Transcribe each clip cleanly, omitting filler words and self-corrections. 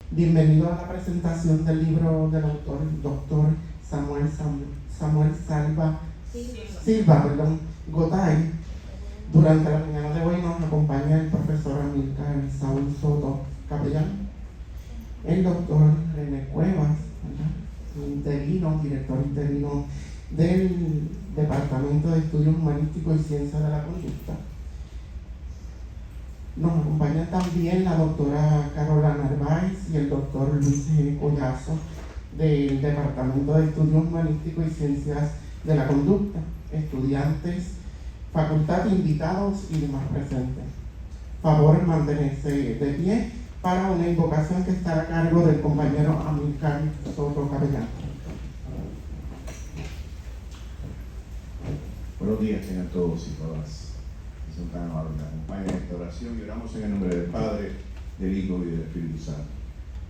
Bienvenido a la presentación del libro del autor, el doctor Samuel Silva Gotay. Durante la mañana de hoy nos acompaña el profesor Amílcar Saúl Soto Capellán, el doctor René Cuevas, director interino del Departamento de Estudios Humanísticos y Ciencias de la Conducta. Nos acompaña también la doctora Carola Narváez y el doctor Luis G. Collazo del Departamento de Estudios Humanísticos y Ciencias de la Conducta, estudiantes, facultad, invitados y demás presentes. Favor mantenerse de pie para una invocación que estará a cargo del compañero Amílcar Soto Capellán. Buenos días tengan todos y todas. Son tan amables, me acompañan en esta oración y oramos en el nombre del Padre, del Hijo y del Espíritu Santo.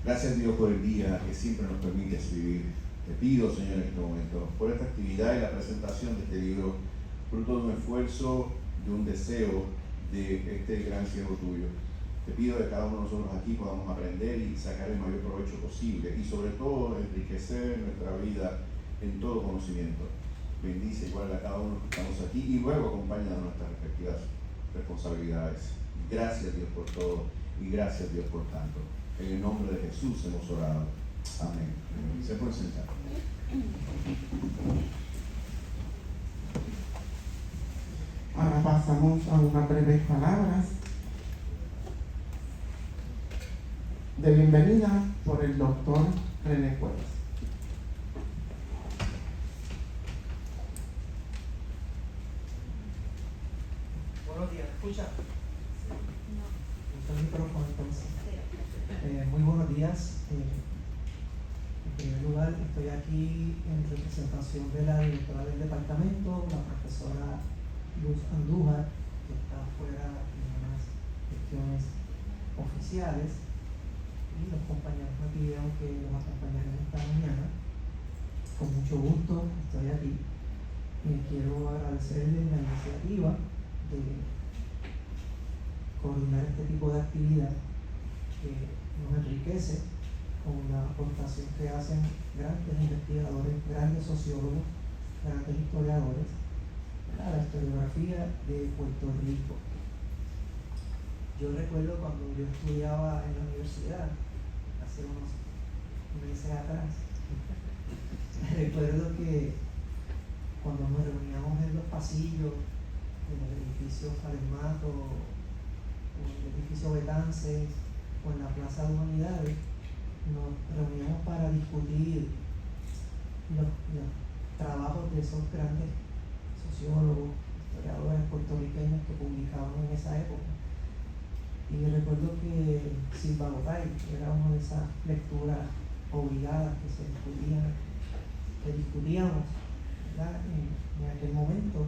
Gracias Dios por el día que siempre nos permite vivir. Te pido, Señor, en este momento, por esta actividad y la presentación de este libro, fruto de un esfuerzo, de un deseo de este gran siervo tuyo. Te pido que cada uno de nosotros aquí podamos aprender y sacar el mayor provecho posible y sobre todo enriquecer nuestra vida en todo conocimiento. Bendice igual a cada uno que estamos aquí y luego acompaña a nuestras respectivas responsabilidades. Gracias Dios por todo y gracias Dios por tanto. En el nombre de Jesús hemos orado. Amén. Se pueden sentar. Ahora pasamos a unas breves palabras de bienvenida por el doctor René Cuevas. Buenos días, ¿escucha? ¿Está el micrófono entonces? Muy buenos días. En primer lugar, estoy aquí en representación de la directora del departamento, la profesora Luz Andújar, que está fuera en unas gestiones oficiales, y los compañeros me pidieron que los acompañaran esta mañana. Con mucho gusto estoy aquí. Quiero agradecerles la iniciativa de coordinar este tipo de actividad que nos enriquece con la aportación que hacen grandes investigadores, grandes sociólogos, grandes historiadores a la historiografía de Puerto Rico. Yo recuerdo cuando yo estudiaba en la universidad, hace unos meses atrás, recuerdo que cuando nos reuníamos en los pasillos en el edificio Salemato, o en el edificio Betances, o en la Plaza de Humanidades, nos reuníamos para discutir los trabajos de esos grandes sociólogos, historiadores puertorriqueños que publicaban en esa época. Y recuerdo que Silva Gotay era una de esas lecturas obligadas que se discutían, que discutíamos, ¿verdad?, en aquel momento.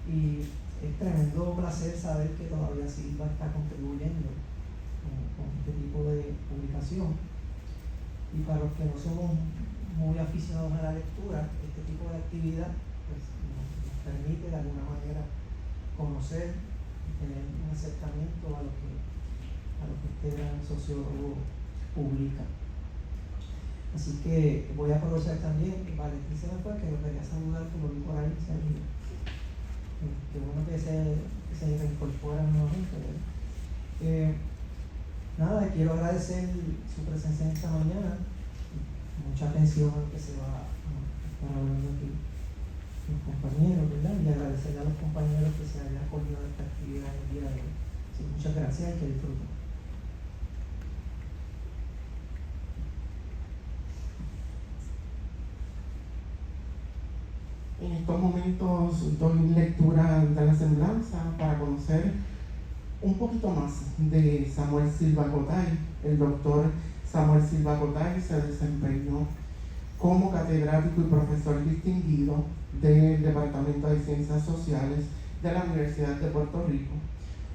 Y es tremendo placer saber que todavía Silva está contribuyendo con este tipo de publicación. Y para los que no somos muy aficionados a la lectura, este tipo de actividad pues, nos permite de alguna manera conocer y tener un acercamiento a lo que este gran sociólogo publica. Así que voy a aprovechar también, Valentín se me fue, que lo quería saludar, que lo vi por ahí, qué bueno que se reincorpora nuevamente, ¿verdad? Nada, quiero agradecer su presencia en esta mañana, mucha atención a lo que se va a estar hablando aquí los compañeros, ¿verdad? Y agradecerle a los compañeros que se hayan coordinado esta actividad el día de hoy. Sí, muchas gracias y que disfruten. En estos momentos doy lectura de la semblanza para conocer un poquito más de Samuel Silva Gotay. El doctor Samuel Silva Gotay se desempeñó como catedrático y profesor distinguido del Departamento de Ciencias Sociales de la Universidad de Puerto Rico.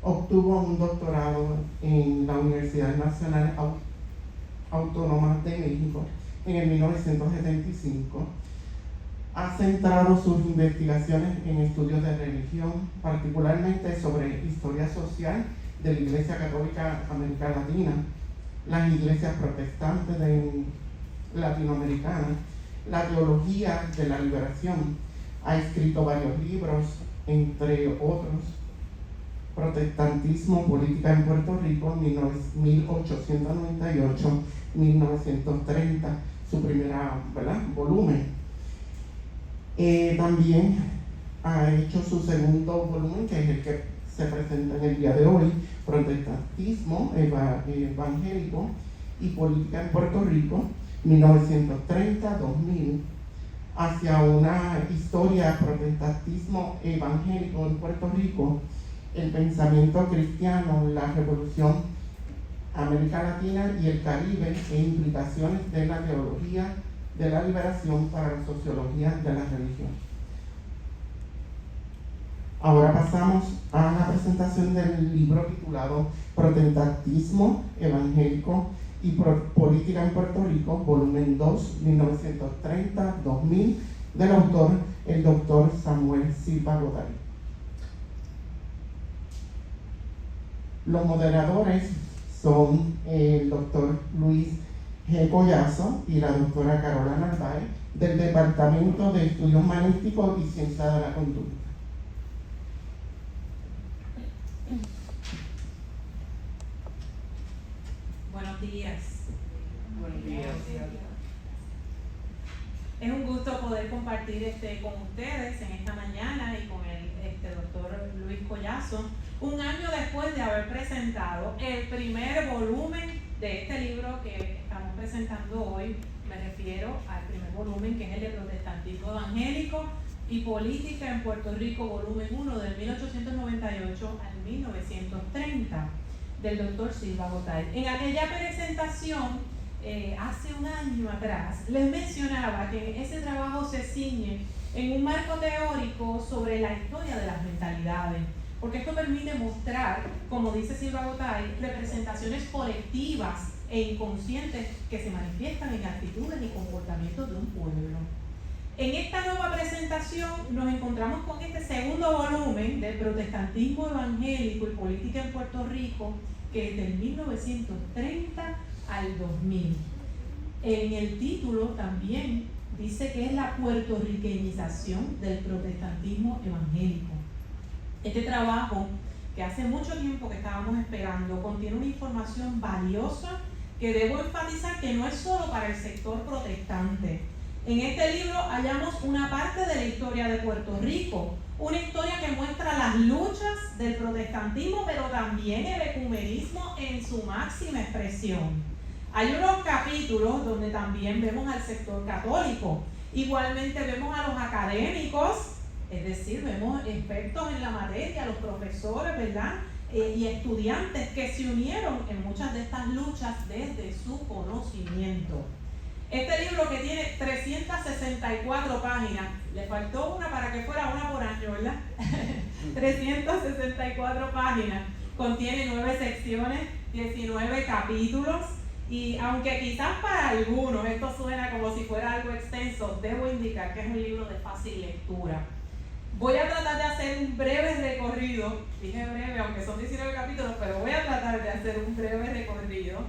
Obtuvo un doctorado en la Universidad Nacional Autónoma de México en el 1975. Ha centrado sus investigaciones en estudios de religión, particularmente sobre historia social de la Iglesia Católica América Latina, las iglesias protestantes latinoamericanas, la teología de la liberación. Ha escrito varios libros, entre otros, Protestantismo, Política en Puerto Rico, 1898-1930, su primera, ¿verdad?, volumen. También ha hecho su segundo volumen, que es el que se presenta en el día de hoy, Protestantismo Evangélico y Política en Puerto Rico, 1930-2000, hacia una historia protestantismo evangélico en Puerto Rico, el pensamiento cristiano, la revolución América Latina y el Caribe e implicaciones de la teología de la liberación para la sociología de la religión. Ahora pasamos a la presentación del libro titulado Protestantismo Evangélico y Política en Puerto Rico, volumen 2, 1930-2000, del autor, el doctor Samuel Silva Goday. Los moderadores son el doctor Luis G. Collazo y la doctora Carola Narváez, del Departamento de Estudios Humanísticos y Ciencia de la Conducta. Buenos días. Buenos días. Es un gusto poder compartir con ustedes en esta mañana y con el doctor Luis Collazo, un año después de haber presentado el primer volumen de este libro que estamos presentando hoy. Me refiero al primer volumen, que es el de Protestantismo Evangélico y Política en Puerto Rico, volumen 1, del 1898 al 1930, del doctor Silva Goday. En aquella presentación, hace un año atrás, les mencionaba que ese trabajo se ciñe en un marco teórico sobre la historia de las mentalidades, porque esto permite mostrar, como dice Silva Goday, representaciones colectivas e inconscientes que se manifiestan en actitudes y comportamientos de un pueblo. En esta nueva presentación nos encontramos con este segundo volumen del Protestantismo Evangélico y Política en Puerto Rico, que es del 1930 al 2000. En el título también dice que es la puertorriqueñización del protestantismo evangélico. Este trabajo, que hace mucho tiempo que estábamos esperando, contiene una información valiosa que debo enfatizar que no es solo para el sector protestante. En este libro hallamos una parte de la historia de Puerto Rico, una historia que muestra las luchas del protestantismo, pero también el ecumenismo en su máxima expresión. Hay unos capítulos donde también vemos al sector católico, igualmente vemos a los académicos, es decir, vemos expertos en la materia, los profesores, ¿verdad?, y estudiantes que se unieron en muchas de estas luchas desde su conocimiento. Este libro, que tiene 364 páginas, le faltó una para que fuera una por año, ¿verdad? 364 páginas, contiene 9 secciones, 19 capítulos, y aunque quizás para algunos esto suena como si fuera algo extenso, debo indicar que es un libro de fácil lectura. Voy a tratar de hacer un breve recorrido, dije breve aunque son 19 capítulos, pero voy a tratar de hacer un breve recorrido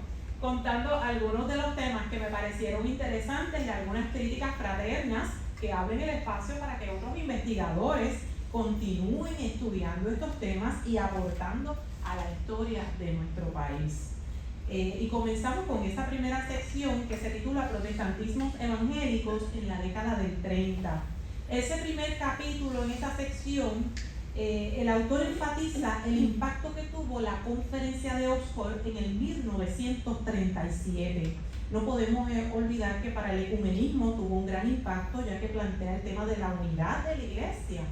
contando algunos de los temas que me parecieron interesantes y algunas críticas fraternas que abren el espacio para que otros investigadores continúen estudiando estos temas y aportando a la historia de nuestro país. Y comenzamos con esta primera sección que se titula Protestantismos Evangélicos en la década del 30. Ese primer capítulo, en esa sección, el autor enfatiza el impacto que tuvo la conferencia de Oxford en el 1937. No podemos olvidar que para el ecumenismo tuvo un gran impacto, ya que plantea el tema de la unidad de la iglesia.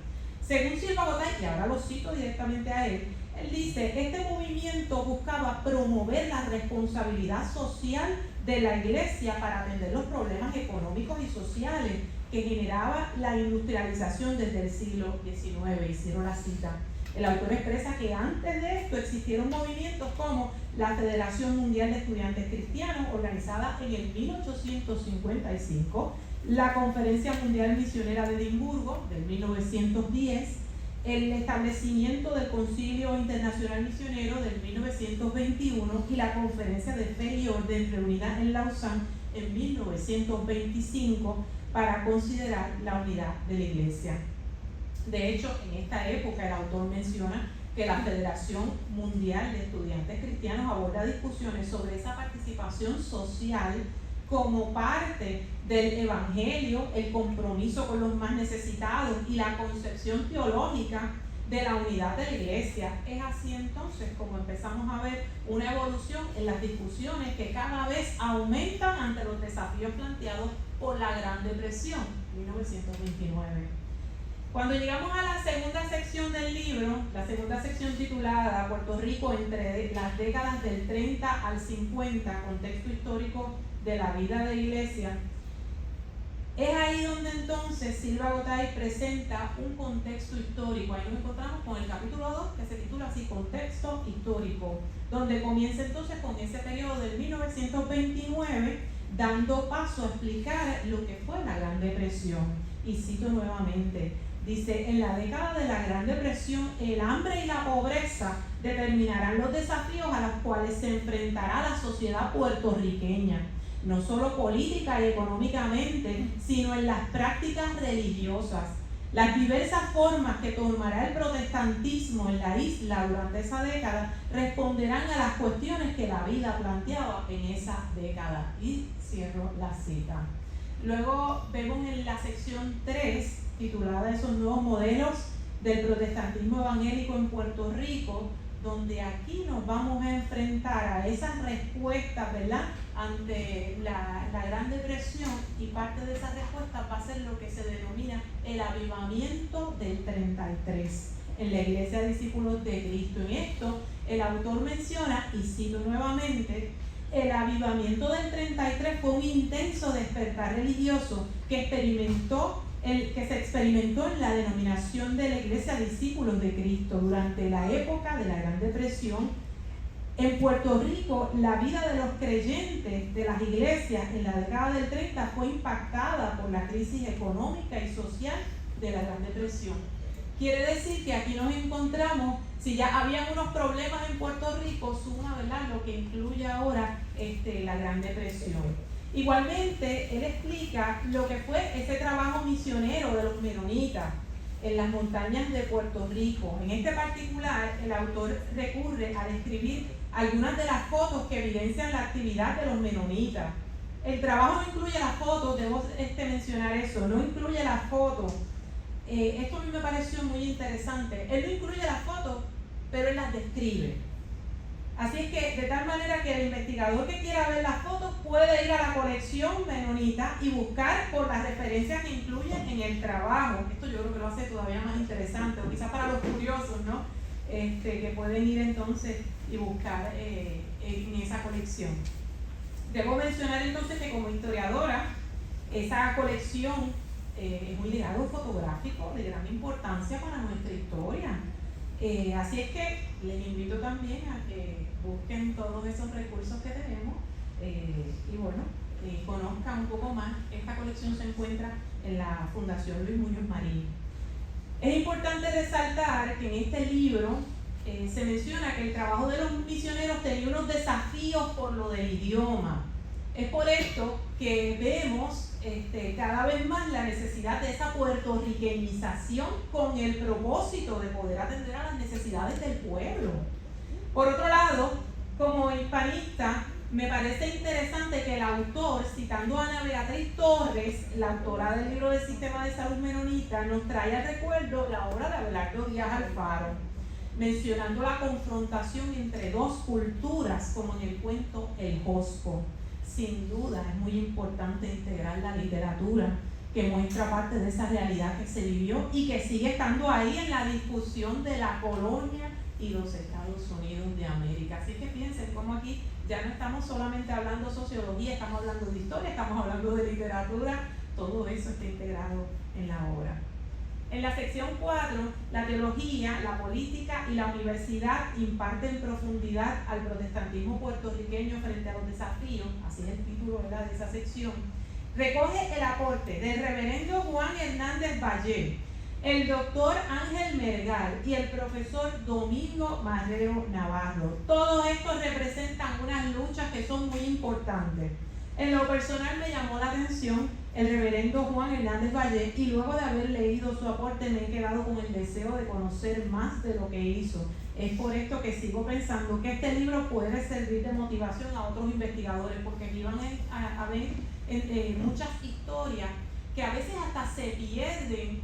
Según Silva Goday, y ahora lo cito directamente a él dice: este movimiento buscaba promover la responsabilidad social de la iglesia para atender los problemas económicos y sociales que generaba la industrialización desde el siglo XIX, y cierro la cita. El autor expresa que antes de esto existieron movimientos como la Federación Mundial de Estudiantes Cristianos, organizada en el 1855, la Conferencia Mundial Misionera de Edimburgo, del 1910, el establecimiento del Concilio Internacional Misionero del 1921 y la Conferencia de Fe y Orden reunida en Lausanne en 1925 para considerar la unidad de la Iglesia. De hecho, en esta época el autor menciona que la Federación Mundial de Estudiantes Cristianos aborda discusiones sobre esa participación social como parte del Evangelio, el compromiso con los más necesitados y la concepción teológica de la unidad de la Iglesia. Es así entonces como empezamos a ver una evolución en las discusiones que cada vez aumentan ante los desafíos planteados por la Gran Depresión, 1929. Cuando llegamos a la segunda sección del libro, la segunda sección titulada Puerto Rico entre las décadas del 30 al 50, contexto histórico de la vida de la Iglesia, es ahí donde entonces Silva Gotay presenta un contexto histórico. Ahí nos encontramos con el capítulo 2, que se titula así, Contexto Histórico, donde comienza entonces con ese periodo del 1929, dando paso a explicar lo que fue la Gran Depresión. Y cito nuevamente, dice: en la década de la Gran Depresión, el hambre y la pobreza determinarán los desafíos a los cuales se enfrentará la sociedad puertorriqueña, no solo política y económicamente, sino en las prácticas religiosas. Las diversas formas que tomará el protestantismo en la isla durante esa década responderán a las cuestiones que la vida planteaba en esa década. Y cierro la cita. Luego vemos en la sección 3, titulada Esos nuevos modelos del protestantismo evangélico en Puerto Rico, donde aquí nos vamos a enfrentar a esas respuestas, ¿verdad?, ante la Gran Depresión, y parte de esas respuestas va a ser lo que se denomina el avivamiento del 33 en la Iglesia de Discípulos de Cristo. En esto el autor menciona, y cito nuevamente, el avivamiento del 33 fue un intenso despertar religioso que se experimentó en la denominación de la Iglesia Discípulos de Cristo durante la época de la Gran Depresión. En Puerto Rico, la vida de los creyentes de las iglesias en la década del 30 fue impactada por la crisis económica y social de la Gran Depresión. Quiere decir que aquí nos encontramos, si ya habían unos problemas en Puerto Rico, suma, ¿verdad?, lo que incluye ahora la Gran Depresión. Igualmente, él explica lo que fue ese trabajo misionero de los menonitas en las montañas de Puerto Rico. En este particular, el autor recurre a describir algunas de las fotos que evidencian la actividad de los menonitas. El trabajo no incluye las fotos, debo mencionar eso, no incluye las fotos. Esto a mí me pareció muy interesante. Él no incluye las fotos, pero él las describe. Así es que, de tal manera que el investigador que quiera ver las fotos puede ir a la colección menonita y buscar por las referencias que incluyen en el trabajo. Esto yo creo que lo hace todavía más interesante, o quizás para los curiosos, ¿no?, que pueden ir entonces y buscar en esa colección. Debo mencionar entonces que como historiadora, esa colección es un legado fotográfico de gran importancia para nuestra historia. Así es que les invito también a que busquen todos esos recursos que tenemos y bueno, conozcan un poco más. Esta colección se encuentra en la Fundación Luis Muñoz Marín. Es importante resaltar que en este libro se menciona que el trabajo de los misioneros tenía unos desafíos por lo del idioma. Es por esto que vemos cada vez más la necesidad de esa puertorriqueñización con el propósito de poder atender a las necesidades del pueblo. Por otro lado, como hispanista, me parece interesante que el autor, citando a Ana Beatriz Torres, la autora del libro del Sistema de Salud Menonita, nos trae al recuerdo la obra de Abelardo Díaz Alfaro, mencionando la confrontación entre dos culturas, como en el cuento El Josco. Sin duda es muy importante integrar la literatura que muestra parte de esa realidad que se vivió y que sigue estando ahí en la discusión de la colonia y los Estados Unidos de América. Así que piensen cómo aquí ya no estamos solamente hablando de sociología, estamos hablando de historia, estamos hablando de literatura, todo eso está integrado en la obra. En la sección 4, la teología, la política y la universidad imparten profundidad al protestantismo puertorriqueño frente a los desafíos, así es el título, ¿verdad?, de esa sección. Recoge el aporte del reverendo Juan Hernández Valle, el doctor Ángel Mergal y el profesor Domingo Marrero Navarro. Todos estos representan unas luchas que son muy importantes. En lo personal me llamó la atención el reverendo Juan Hernández Valle, y luego de haber leído su aporte me he quedado con el deseo de conocer más de lo que hizo. Es por esto que sigo pensando que este libro puede servir de motivación a otros investigadores, porque aquí van a ver muchas historias que a veces hasta se pierden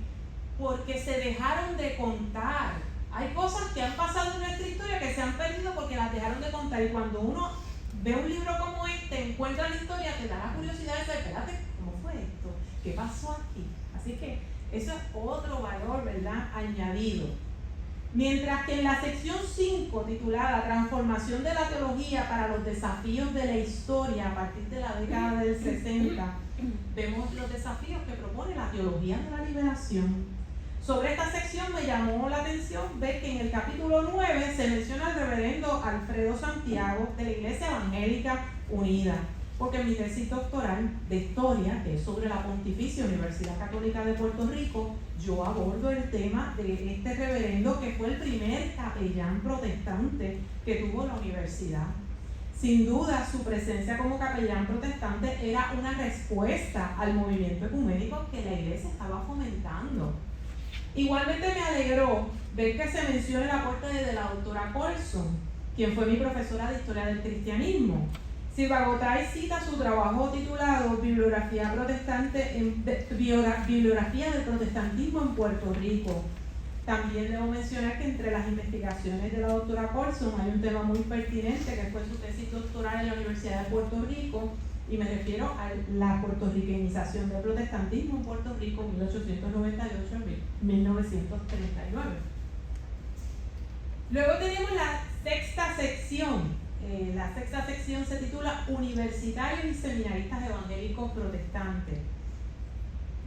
porque se dejaron de contar. Hay cosas que han pasado en nuestra historia que se han perdido porque las dejaron de contar, y cuando uno ve un libro como este, encuentra la historia, te da la curiosidad de saber, espérate, ¿cómo fue esto? ¿Qué pasó aquí? Así que eso es otro valor, ¿verdad?, añadido. Mientras que en la sección 5, titulada Transformación de la teología para los desafíos de la historia a partir de la década del 60, vemos los desafíos que propone la teología de la liberación. Sobre esta sección me llamó la atención ver que en el capítulo 9 se menciona al reverendo Alfredo Santiago de la Iglesia Evangélica Unida, porque en mi tesis doctoral de historia, que es sobre la Pontificia Universidad Católica de Puerto Rico, yo abordo el tema de este reverendo que fue el primer capellán protestante que tuvo la universidad. Sin duda, su presencia como capellán protestante era una respuesta al movimiento ecuménico que la Iglesia estaba fomentando. Igualmente me alegró ver que se menciona el aporte de la doctora Colson, quien fue mi profesora de Historia del Cristianismo. Silva Gotay cita su trabajo titulado Bibliografía del Protestantismo en Puerto Rico. También debo mencionar que entre las investigaciones de la doctora Colson hay un tema muy pertinente que fue su tesis doctoral en la Universidad de Puerto Rico, y me refiero a la puertorriqueñización del protestantismo en Puerto Rico 1898-1939. Luego tenemos la sexta sección. La sexta sección se titula Universitarios y Seminaristas Evangélicos Protestantes.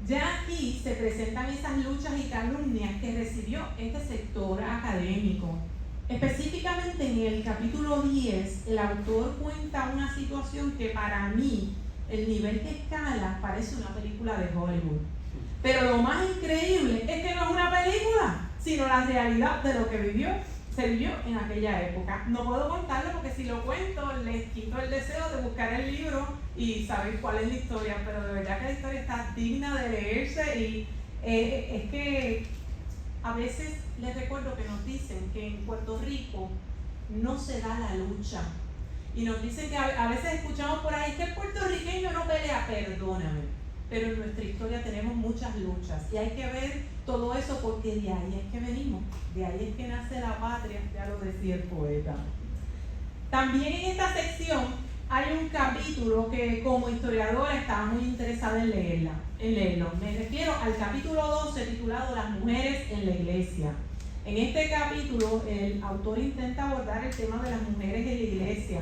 Ya aquí se presentan esas luchas y calumnias que recibió este sector académico. Específicamente en el capítulo 10, el autor cuenta una situación que para mí, el nivel que escala, parece una película de Hollywood. Pero lo más increíble es que no es una película, sino la realidad de lo que se vivió en aquella época. No puedo contarlo porque si lo cuento les quito el deseo de buscar el libro y saber cuál es la historia, pero de verdad que la historia está digna de leerse, y es que a veces les recuerdo que nos dicen que en Puerto Rico no se da la lucha, y nos dicen que a veces escuchamos por ahí que el puertorriqueño no pelea. Perdóname, pero en nuestra historia tenemos muchas luchas y hay que ver todo eso, porque de ahí es que venimos, de ahí es que nace la patria, ya lo decía el poeta. También en esta sección hay un capítulo que como historiadora estaba muy interesada en leerlo. Me refiero al capítulo 12 titulado Las mujeres en la iglesia. En este capítulo el autor intenta abordar el tema de las mujeres en la iglesia.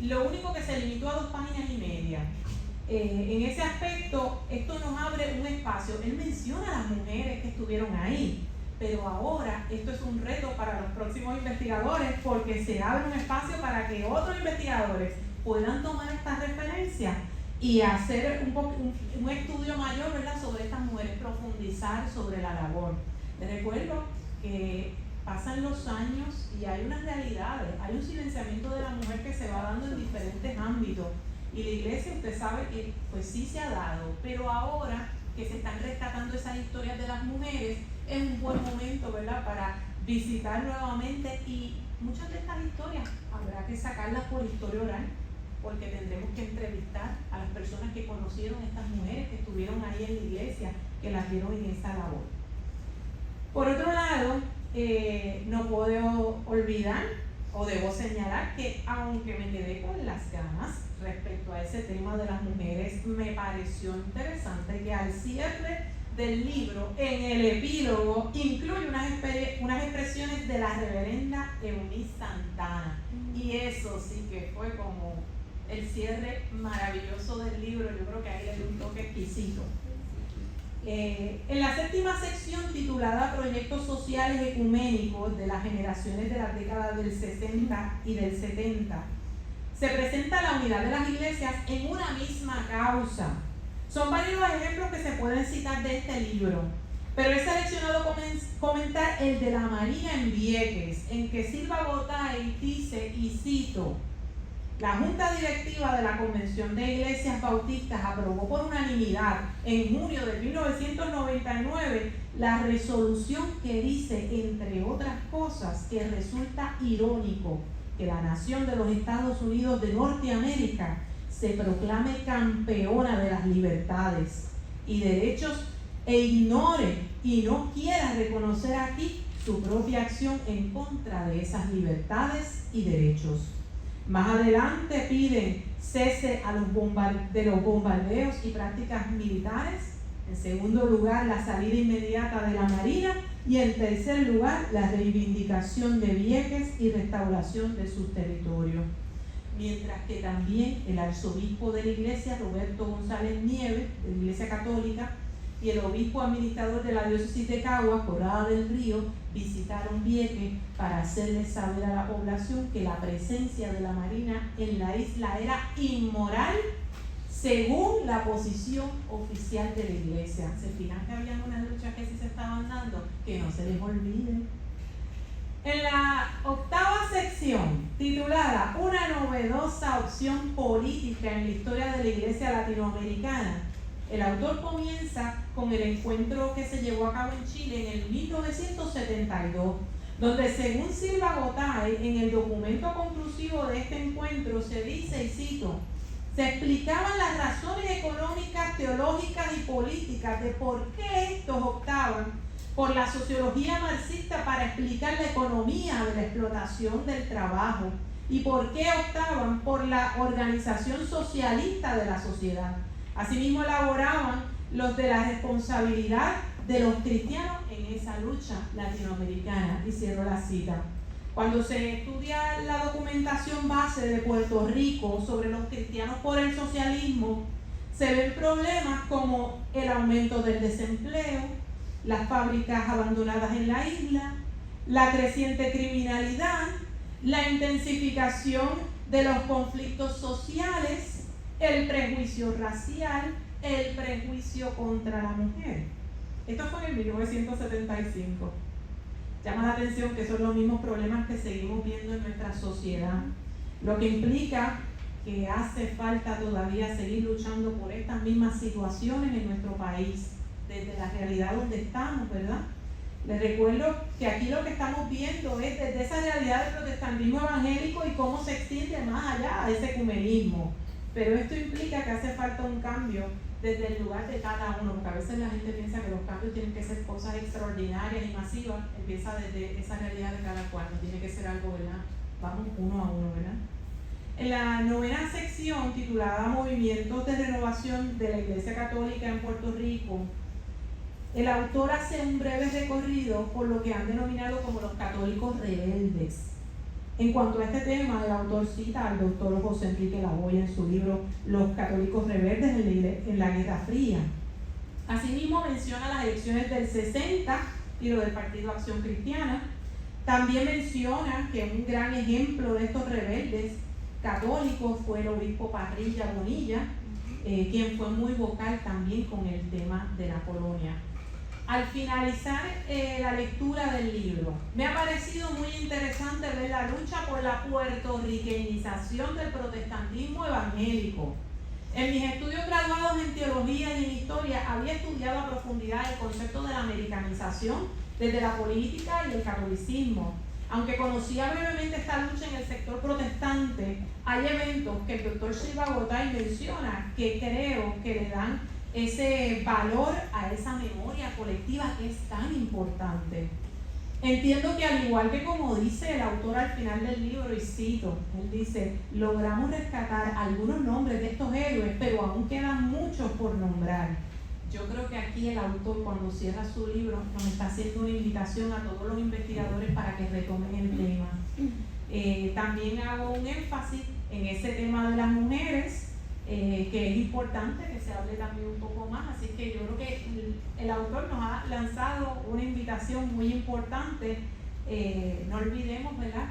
Lo único que se limitó a 2 páginas y media. En ese aspecto, esto nos abre un espacio. Él menciona a las mujeres que estuvieron ahí, pero ahora esto es un reto para los próximos investigadores, porque se abre un espacio para que otros investigadores puedan tomar estas referencias y hacer un estudio mayor, ¿verdad?, sobre estas mujeres, profundizar sobre la labor. Les recuerdo que pasan los años y hay unas realidades, hay un silenciamiento de la mujer que se va dando en diferentes ámbitos, y la iglesia, usted sabe que pues sí se ha dado, pero ahora que se están rescatando esas historias de las mujeres, es un buen momento, ¿verdad?, para visitar nuevamente, y muchas de estas historias habrá que sacarlas por historia oral, porque tendremos que entrevistar a las personas que conocieron a estas mujeres, que estuvieron ahí en la iglesia, que las vieron en esa labor. Por otro lado, no puedo olvidar, o debo señalar, que aunque me quedé con las ganas respecto a ese tema de las mujeres, me pareció interesante que al cierre del libro, en el epílogo, incluye unas expresiones de la reverenda Eunice Santana, y eso sí que fue como el cierre maravilloso del libro. Yo creo que ahí le dio un toque exquisito. En la séptima sección titulada Proyectos Sociales Ecuménicos de las generaciones de las décadas del 60 y del 70, se presenta la unidad de las iglesias en una misma causa. Son varios los ejemplos que se pueden citar de este libro. Pero he seleccionado comentar el de la Marina en Vieques, en que Silva Gotay dice, y cito: la Junta Directiva de la Convención de Iglesias Bautistas aprobó por unanimidad en junio de 1999 la resolución que dice, entre otras cosas, que resulta irónico que la nación de los Estados Unidos de Norteamérica se proclame campeona de las libertades y derechos e ignore y no quiera reconocer aquí su propia acción en contra de esas libertades y derechos. Más adelante piden cese a los bombardeos y prácticas militares. En segundo lugar, la salida inmediata de la Marina. Y en tercer lugar, la reivindicación de Vieques y restauración de sus territorios. Mientras que también el arzobispo de la iglesia, Roberto González Nieves, de la Iglesia Católica, y el obispo administrador de la diócesis de Caguas, Corrada del Río, visitaron Vieques para hacerles saber a la población que la presencia de la Marina en la isla era inmoral según la posición oficial de la iglesia. Se fijan que había unas luchas que sí se estaban dando, que no se les olvide. En la octava sección, titulada Una novedosa opción política en la historia de la iglesia latinoamericana, el autor comienza con el encuentro que se llevó a cabo en Chile en el 1972, donde según Silva Gotay, en el documento conclusivo de este encuentro se dice, y cito: se explicaban las razones económicas, teológicas y políticas de por qué estos optaban por la sociología marxista para explicar la economía de la explotación del trabajo y por qué optaban por la organización socialista de la sociedad. Asimismo elaboraban los de la responsabilidad de los cristianos en esa lucha latinoamericana. Y cierro la cita. Cuando se estudia la documentación base de Puerto Rico sobre los cristianos por el socialismo, se ven problemas como el aumento del desempleo, las fábricas abandonadas en la isla, la creciente criminalidad, la intensificación de los conflictos sociales, el prejuicio racial, el prejuicio contra la mujer. Esto fue en 1975. Llama la atención que son los mismos problemas que seguimos viendo en nuestra sociedad, lo que implica que hace falta todavía seguir luchando por estas mismas situaciones en nuestro país, desde la realidad donde estamos, ¿verdad? Les recuerdo que aquí lo que estamos viendo es desde esa realidad del protestantismo evangélico y cómo se extiende más allá a ese ecumenismo. Pero esto implica que hace falta un cambio desde el lugar de cada uno, porque a veces la gente piensa que los cambios tienen que ser cosas extraordinarias y masivas. Empieza desde esa realidad de cada cual, no tiene que ser algo, ¿verdad? Vamos uno a uno, ¿verdad? En la novena sección, titulada Movimientos de Renovación de la Iglesia Católica en Puerto Rico, el autor hace un breve recorrido por lo que han denominado como los católicos rebeldes. En cuanto a este tema, el autor cita al doctor José Enrique Lavoy en su libro Los católicos rebeldes en la Guerra Fría. Asimismo menciona las elecciones del 60 y lo del Partido Acción Cristiana. También menciona que un gran ejemplo de estos rebeldes católicos fue el obispo Parrilla Bonilla, quien fue muy vocal también con el tema de la colonia. Al finalizar la lectura del libro, me ha parecido muy interesante ver la lucha por la puertorriqueñización del protestantismo evangélico. En mis estudios graduados en teología y en historia había estudiado a profundidad el concepto de la americanización desde la política y el catolicismo. Aunque conocía brevemente esta lucha en el sector protestante, hay eventos que el doctor Silva Gotay menciona que creo que le dan ese valor a esa memoria colectiva que es tan importante. Entiendo que al igual que como dice el autor al final del libro, y cito, él dice: logramos rescatar algunos nombres de estos héroes, pero aún quedan muchos por nombrar. Yo creo que aquí el autor, cuando cierra su libro, nos está haciendo una invitación a todos los investigadores para que retomen el tema. También hago un énfasis en ese tema de las mujeres, que es importante que se hable también un poco más, así que yo creo que el autor nos ha lanzado una invitación muy importante. No olvidemos, ¿verdad?,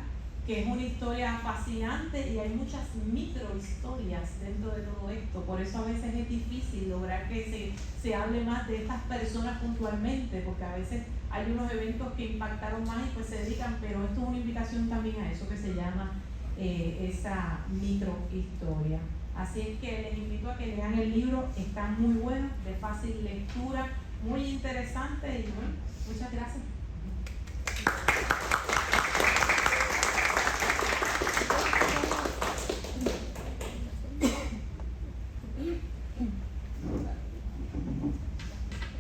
que es una historia fascinante y hay muchas microhistorias dentro de todo esto. Por eso a veces es difícil lograr que se hable más de estas personas puntualmente, porque a veces hay unos eventos que impactaron más y pues se dedican, pero esto es una invitación también a eso que se llama esa microhistoria. Así es que les invito a que lean el libro, está muy bueno, de fácil lectura, muy interesante y bueno, muchas gracias.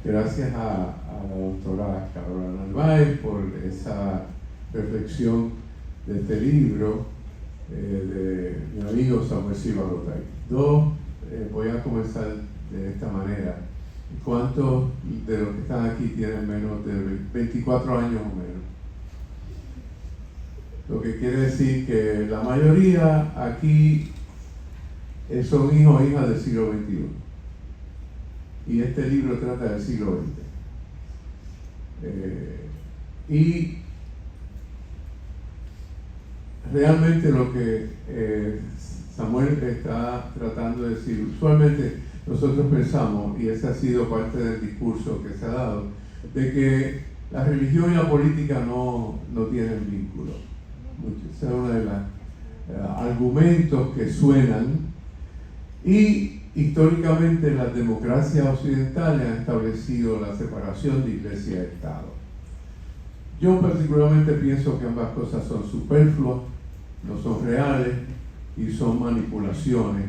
Gracias a la doctora Carola Narváez por esa reflexión de este libro de mi amigo Samuel Silva Gotay. Voy a comenzar de esta manera. ¿Cuántos de los que están aquí tienen menos de 24 años o menos? Lo que quiere decir que la mayoría aquí son hijos o hijas del siglo XXI. Y este libro trata del siglo XX. Y realmente lo que Samuel está tratando de decir, usualmente nosotros pensamos, y ese ha sido parte del discurso que se ha dado, de que la religión y la política no tienen vínculo. Ese es uno de los argumentos que suenan. Y históricamente las democracias occidentales han establecido la separación de iglesia y Estado. Yo particularmente pienso que ambas cosas son superfluas, no son reales y son manipulaciones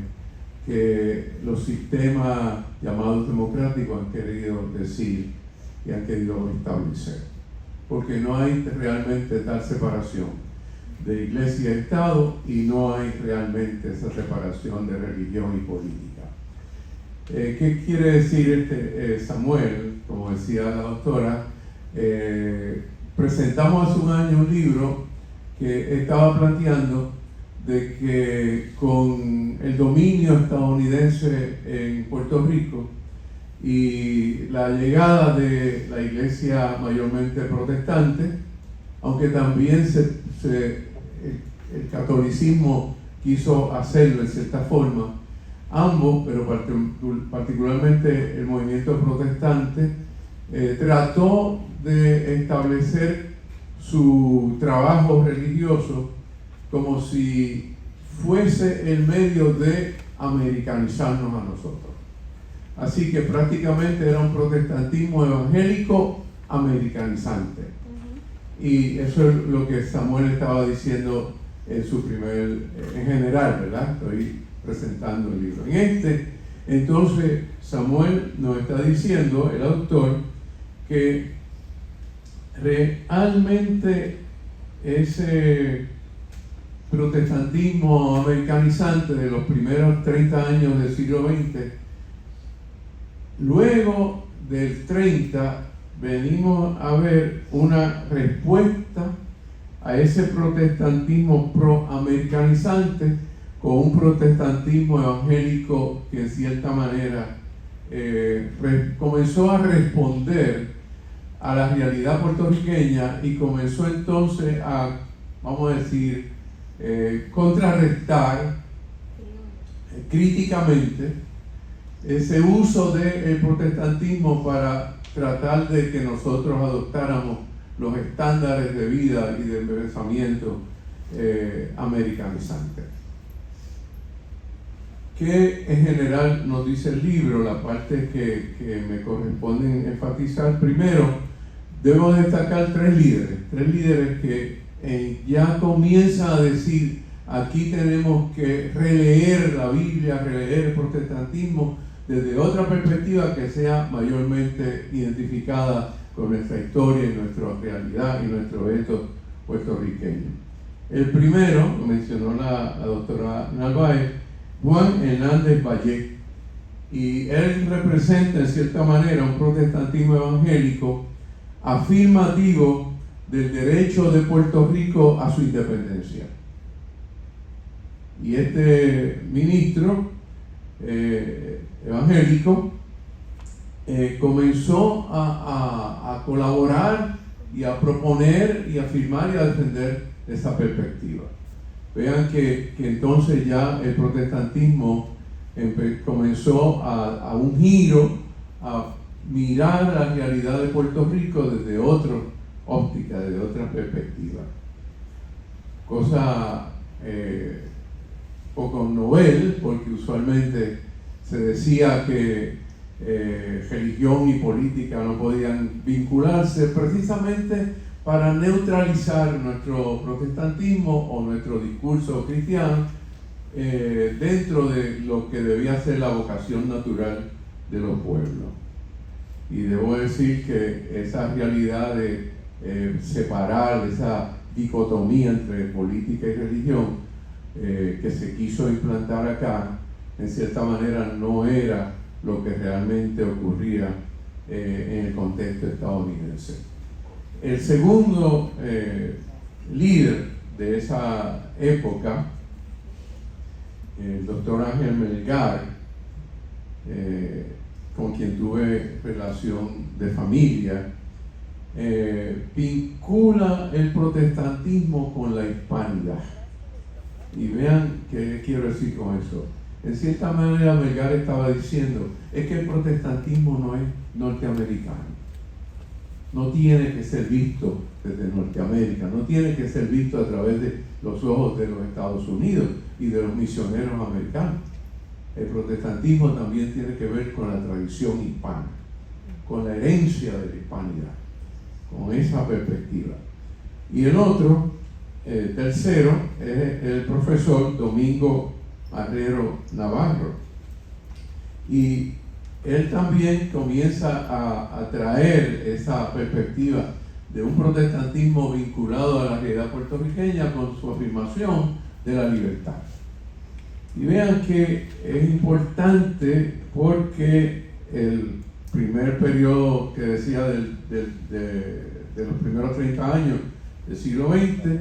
que los sistemas llamados democráticos han querido decir y han querido establecer. Porque no hay realmente tal separación de iglesia y Estado y no hay realmente esa separación de religión y política. ¿Qué quiere decir Samuel? Como decía la doctora, presentamos hace un año un libro que estaba planteando de que con el dominio estadounidense en Puerto Rico y la llegada de la iglesia mayormente protestante, aunque también el catolicismo quiso hacerlo en cierta forma, ambos, pero particularmente el movimiento protestante, trató de establecer su trabajo religioso como si fuese el medio de americanizarnos a nosotros. Así que prácticamente era un protestantismo evangélico americanizante. Y eso es lo que Samuel estaba diciendo en general, ¿verdad? Estoy presentando el libro. Entonces, Samuel nos está diciendo, el autor, que realmente ese protestantismo americanizante de los primeros 30 años del siglo XX, luego del 30 venimos a ver una respuesta a ese protestantismo pro-americanizante con un protestantismo evangélico que en cierta manera comenzó a responder a la realidad puertorriqueña y comenzó entonces a, vamos a decir, contrarrestar críticamente ese uso del protestantismo para tratar de que nosotros adoptáramos los estándares de vida y de pensamiento americanizantes. ¿Qué en general nos dice el libro? La parte que me corresponde enfatizar. Primero, debo destacar tres líderes que ya comienzan a decir, aquí tenemos que releer la Biblia, releer el protestantismo desde otra perspectiva que sea mayormente identificada con nuestra historia y nuestra realidad y nuestro evento puertorriqueño. El primero, lo mencionó la doctora Narváez, Juan Hernández Valle, y él representa en cierta manera un protestantismo evangélico afirmativo del derecho de Puerto Rico a su independencia. Y este ministro evangélico comenzó a colaborar y a proponer y a afirmar y a defender esa perspectiva. Vean que entonces ya el protestantismo comenzó a un giro, a mirar la realidad de Puerto Rico desde otra óptica, desde otra perspectiva. Cosa poco novel, porque usualmente se decía que religión y política no podían vincularse, precisamente para neutralizar nuestro protestantismo o nuestro discurso cristiano dentro de lo que debía ser la vocación natural de los pueblos. Y debo decir que esa realidad de separar esa dicotomía entre política y religión que se quiso implantar acá, en cierta manera no era lo que realmente ocurría en el contexto estadounidense. El segundo líder de esa época, el doctor Ángel Melgar, con quien tuve relación de familia, vincula el protestantismo con la hispanidad. Y vean qué quiero decir con eso. En cierta manera Melgar estaba diciendo, es que el protestantismo no es norteamericano. No tiene que ser visto desde Norteamérica, no tiene que ser visto a través de los ojos de los Estados Unidos y de los misioneros americanos. El protestantismo también tiene que ver con la tradición hispana, con la herencia de la hispanidad, con esa perspectiva. Y el otro, tercero, es el profesor Domingo Marrero Navarro. Y él también comienza a traer esa perspectiva de un protestantismo vinculado a la realidad puertorriqueña con su afirmación de la libertad. Y vean que es importante porque el primer periodo que decía de los primeros 30 años del siglo XX,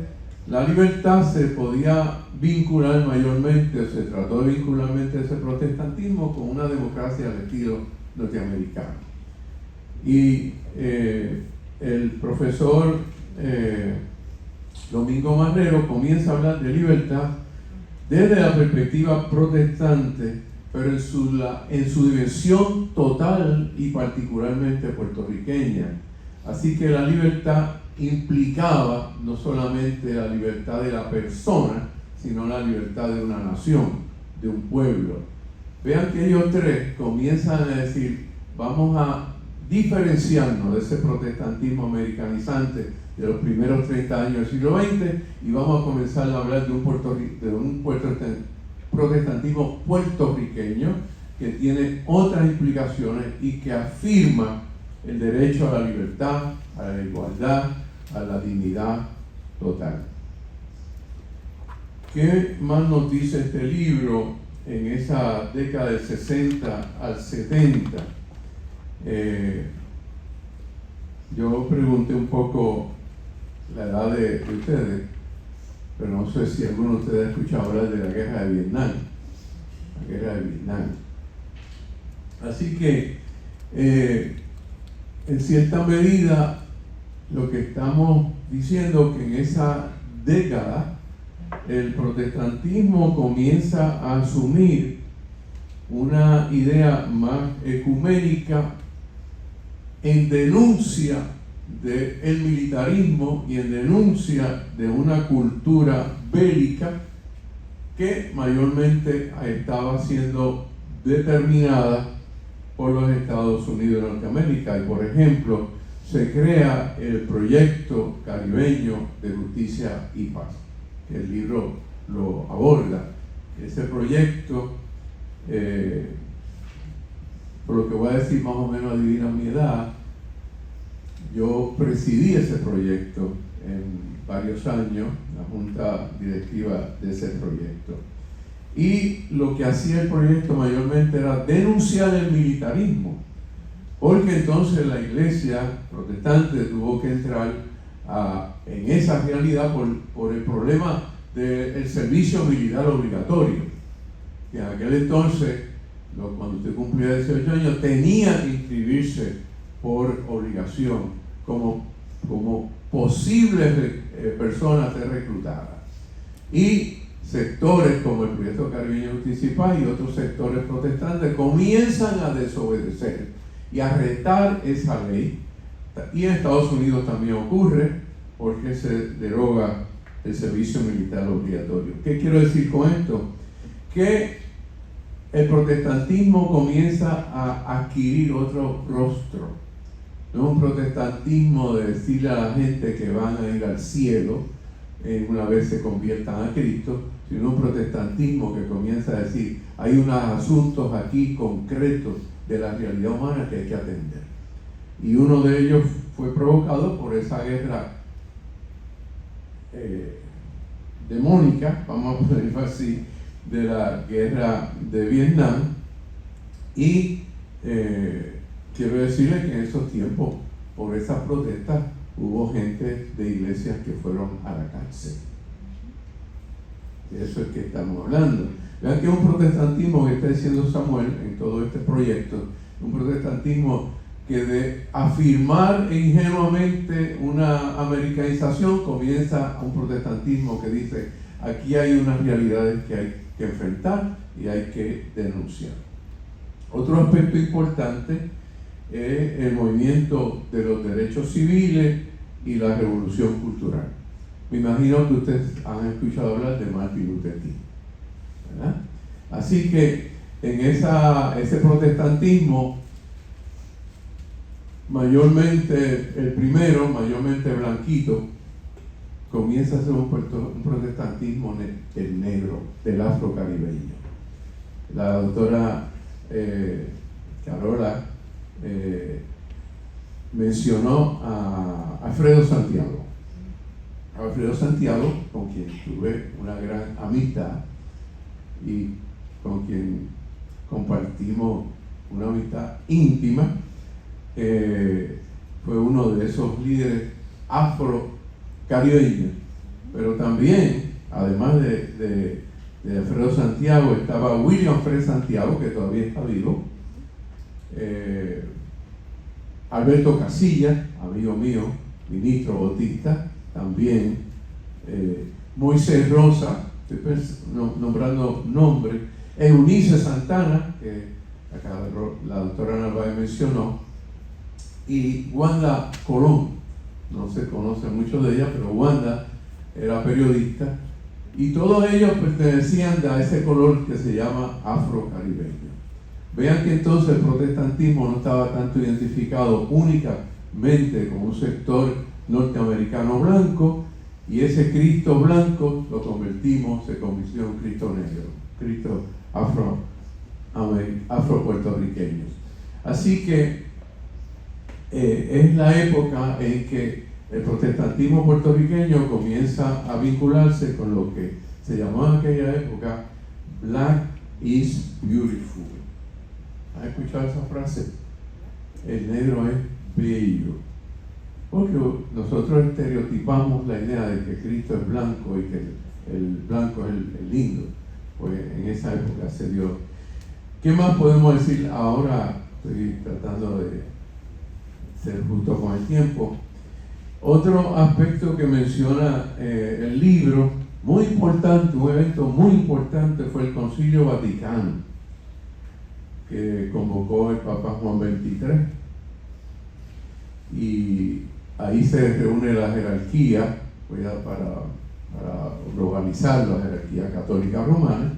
la libertad se podía vincular mayormente, o se trató de vincular ese protestantismo con una democracia al estilo norteamericano. Y el profesor Domingo Marrero comienza a hablar de libertad desde la perspectiva protestante, pero en su dimensión total y particularmente puertorriqueña. Así que la libertad implicaba no solamente la libertad de la persona, sino la libertad de una nación, de un pueblo. Vean que ellos tres comienzan a decir, vamos a diferenciarnos de ese protestantismo americanizante de los primeros 30 años del siglo XX y vamos a comenzar a hablar de un protestantismo puertorriqueño que tiene otras implicaciones y que afirma el derecho a la libertad, a la igualdad, a la dignidad total. ¿Qué más nos dice este libro en esa década del 60 al 70? Yo pregunté un poco la edad de ustedes, pero no sé si alguno de ustedes ha escuchado hablar de la guerra de Vietnam. La guerra de Vietnam. Así que, en cierta medida, lo que estamos diciendo que en esa década el protestantismo comienza a asumir una idea más ecuménica en denuncia del militarismo y en denuncia de una cultura bélica que mayormente estaba siendo determinada por los Estados Unidos de Norteamérica. Y por ejemplo, se crea el proyecto caribeño de justicia y paz, que el libro lo aborda. Ese proyecto, por lo que voy a decir más o menos adivina mi edad, yo presidí ese proyecto en varios años, la junta directiva de ese proyecto. Y lo que hacía el proyecto mayormente era denunciar el militarismo, porque entonces la iglesia protestante tuvo que entrar en esa realidad por el problema del servicio militar obligatorio, que en aquel entonces, cuando usted cumplía 18 años, tenía que inscribirse por obligación como posible personas ser reclutadas. Y sectores como el Proyecto Caribeño Justicia y Paz y otros sectores protestantes comienzan a desobedecer y a retar esa ley. Y en Estados Unidos también ocurre porque se deroga el servicio militar obligatorio. ¿Qué quiero decir con esto? Que el protestantismo comienza a adquirir otro rostro. No es un protestantismo de decirle a la gente que van a ir al cielo una vez se conviertan a Cristo, sino un protestantismo que comienza a decir, hay unos asuntos aquí concretos de la realidad humana que hay que atender. Y uno de ellos fue provocado por esa guerra demónica, vamos a ponerlo así, de la guerra de Vietnam. Y quiero decirles que en esos tiempos, por esas protestas, hubo gente de iglesias que fueron a la cárcel. De eso es que estamos hablando. Vean que es un protestantismo que está diciendo Samuel en todo este proyecto, un protestantismo que de afirmar ingenuamente una americanización comienza a un protestantismo que dice, aquí hay unas realidades que hay que enfrentar y hay que denunciar. Otro aspecto importante es el movimiento de los derechos civiles y la revolución cultural. Me imagino que ustedes han escuchado hablar de Martin Luther King, ¿verdad? Así que en ese protestantismo, mayormente el primero, mayormente blanquito, comienza a ser un protestantismo el negro, del afrocaribeño. La doctora Carola mencionó a Alfredo Santiago. Alfredo Santiago, con quien tuve una gran amistad y con quien compartimos una amistad íntima, fue uno de esos líderes afro-caribeños. Pero también, además de Alfredo Santiago, estaba William Fred Santiago, que todavía está vivo, Alberto Casillas, amigo mío, ministro bautista, también, Moisés Rosa, estoy nombrando nombres, Eunice Santana, que acá la doctora Narváez mencionó, y Wanda Colón. No se conoce mucho de ella, pero Wanda era periodista, y todos ellos pertenecían a ese color que se llama afrocaribeño. Vean que entonces el protestantismo no estaba tanto identificado únicamente con un sector norteamericano blanco, y ese Cristo blanco lo se convirtió en Cristo negro, Cristo afro-puertorriqueño. Así que es la época en que el protestantismo puertorriqueño comienza a vincularse con lo que se llamaba en aquella época Black is Beautiful. ¿Has escuchado esa frase? El negro es bello. Porque nosotros estereotipamos la idea de que Cristo es blanco y que el blanco es el lindo. Pues en esa época se dio. ¿Qué más podemos decir ahora? Estoy tratando de ser justo con el tiempo. Otro aspecto que menciona el libro, muy importante, un evento muy importante, fue el Concilio Vaticano, que convocó el Papa Juan XXIII. Y ahí se reúne la jerarquía, para globalizar la jerarquía católica romana.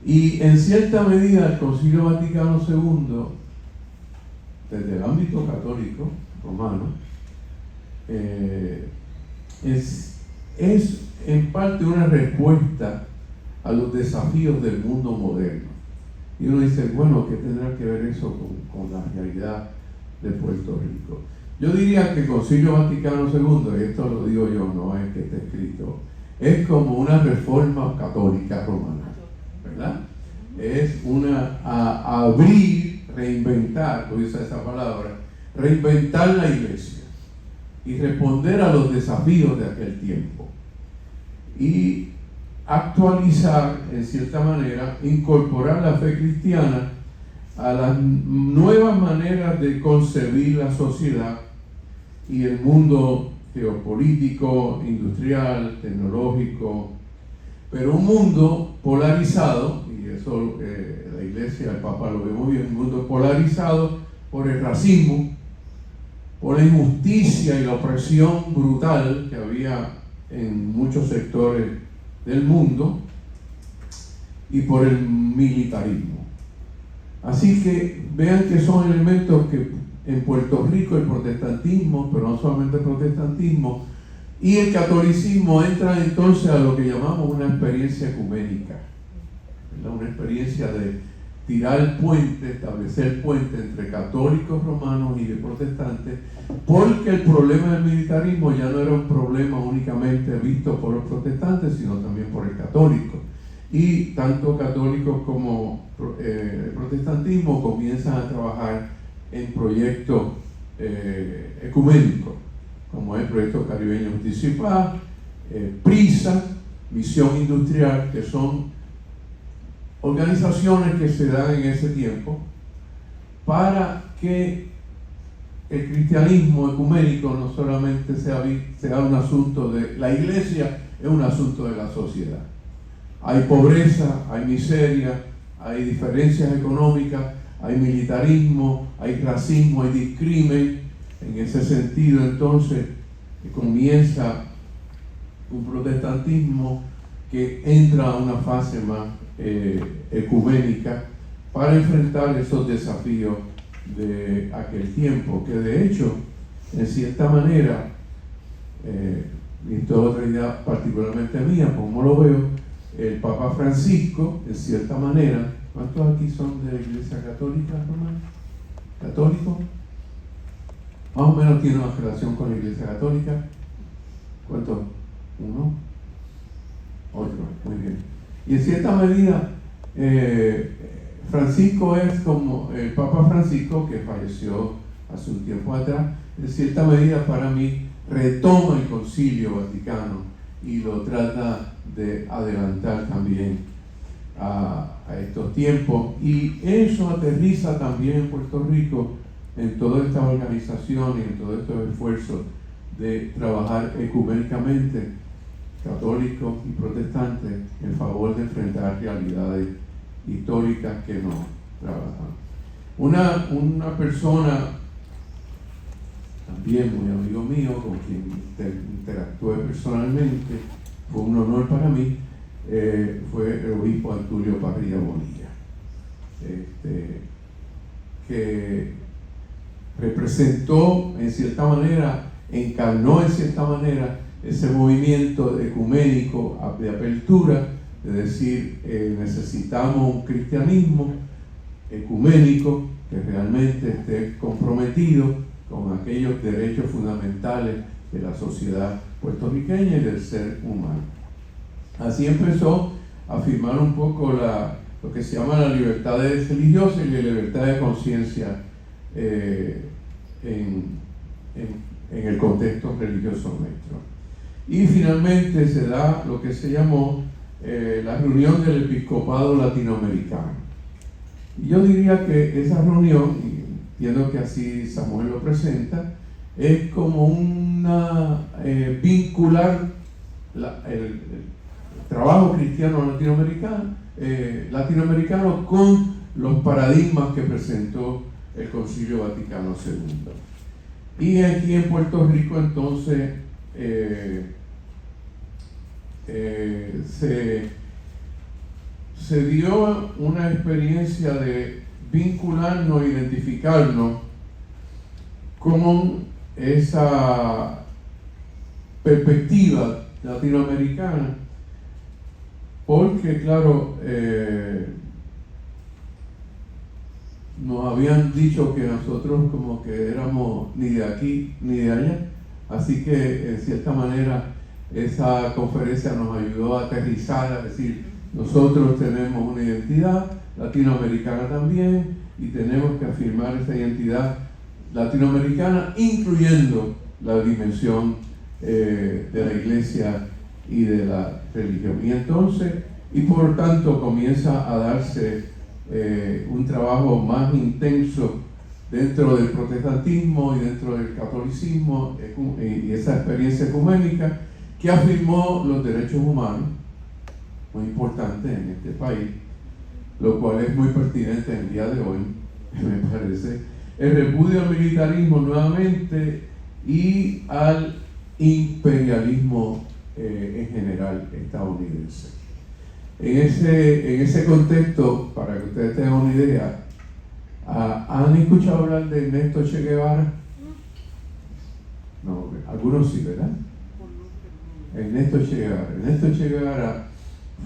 Y en cierta medida el Concilio Vaticano II, desde el ámbito católico romano, es en parte una respuesta a los desafíos del mundo moderno. Y uno dice, bueno, ¿qué tendrá que ver eso con la realidad de Puerto Rico? Yo diría que el Concilio Vaticano II, y esto lo digo yo, no es que esté escrito, es como una reforma católica romana, ¿verdad? Es abrir, reinventar, voy a usar esa palabra, reinventar la iglesia y responder a los desafíos de aquel tiempo. Y actualizar, en cierta manera, incorporar la fe cristiana a las nuevas maneras de concebir la sociedad y el mundo geopolítico, industrial, tecnológico, pero un mundo polarizado, y eso la Iglesia, el Papa lo ve muy bien, un mundo polarizado por el racismo, por la injusticia y la opresión brutal que había en muchos sectores del mundo, y por el militarismo. Así que vean que son elementos que en Puerto Rico el protestantismo, pero no solamente el protestantismo, y el catolicismo entran entonces a lo que llamamos una experiencia ecuménica, ¿verdad? Una experiencia de tirar puente, establecer puente entre católicos romanos y protestantes, porque el problema del militarismo ya no era un problema únicamente visto por los protestantes, sino también por el católico. Y tanto católicos como el protestantismo comienzan a trabajar en proyectos ecuménicos, como el Proyecto Caribeño Justicia y Paz, PRISA, Misión Industrial, que son organizaciones que se dan en ese tiempo para que el cristianismo ecuménico no solamente sea un asunto de la iglesia, es un asunto de la sociedad. Hay pobreza, hay miseria, hay diferencias económicas, hay militarismo, hay racismo, hay discrimen. En ese sentido, entonces, comienza un protestantismo que entra a una fase más ecuménica para enfrentar esos desafíos de aquel tiempo, que de hecho, en cierta manera, y esto es otra idea particularmente mía, como lo veo, el Papa Francisco, en cierta manera, ¿cuántos aquí son de la Iglesia Católica Romana? ¿Católicos? Más o menos tiene una relación con la Iglesia Católica. ¿Cuántos? ¿Uno? Otro, muy bien. Y en cierta medida, Francisco es como el Papa Francisco, que falleció hace un tiempo atrás, en cierta medida para mí retoma el Concilio Vaticano y lo trata de adelantar también a estos tiempos, y eso aterriza también en Puerto Rico en toda esta organización y en todos estos esfuerzos de trabajar ecuménicamente, católicos y protestantes, en favor de enfrentar realidades históricas que no trabajan. Una persona también muy amigo mío, con quien interactué personalmente, fue un honor para mí, fue el obispo Artulio Parrilla Bonilla, que representó en cierta manera, encarnó en cierta manera ese movimiento ecuménico de apertura, de decir, necesitamos un cristianismo ecuménico que realmente esté comprometido con aquellos derechos fundamentales de la sociedad puertorriqueña y del ser humano. Así empezó a afirmar un poco lo que se llama la libertad religiosa y la libertad de conciencia en el contexto religioso nuestro. Y finalmente se da lo que se llamó la reunión del episcopado latinoamericano. Y yo diría que esa reunión, y entiendo que así Samuel lo presenta, es como una vincular el trabajo cristiano latinoamericano con los paradigmas que presentó el Concilio Vaticano II. Y aquí en Puerto Rico entonces se dio una experiencia de vincularnos, identificarnos con esa perspectiva latinoamericana, porque claro, nos habían dicho que nosotros como que éramos ni de aquí ni de allá, así que en cierta manera esa conferencia nos ayudó a aterrizar, a decir, nosotros tenemos una identidad latinoamericana también y tenemos que afirmar esa identidad latinoamericana, incluyendo la dimensión de la iglesia y de la religión. Y entonces, y por tanto comienza a darse un trabajo más intenso dentro del protestantismo y dentro del catolicismo y esa experiencia ecuménica que afirmó los derechos humanos, muy importante en este país, lo cual es muy pertinente en el día de hoy, me parece, el repudio al militarismo nuevamente y al imperialismo en general estadounidense. En ese contexto, para que ustedes tengan una idea, ¿han escuchado hablar de Ernesto Che Guevara? No, algunos sí, ¿verdad? Ernesto Che Guevara. Ernesto Che Guevara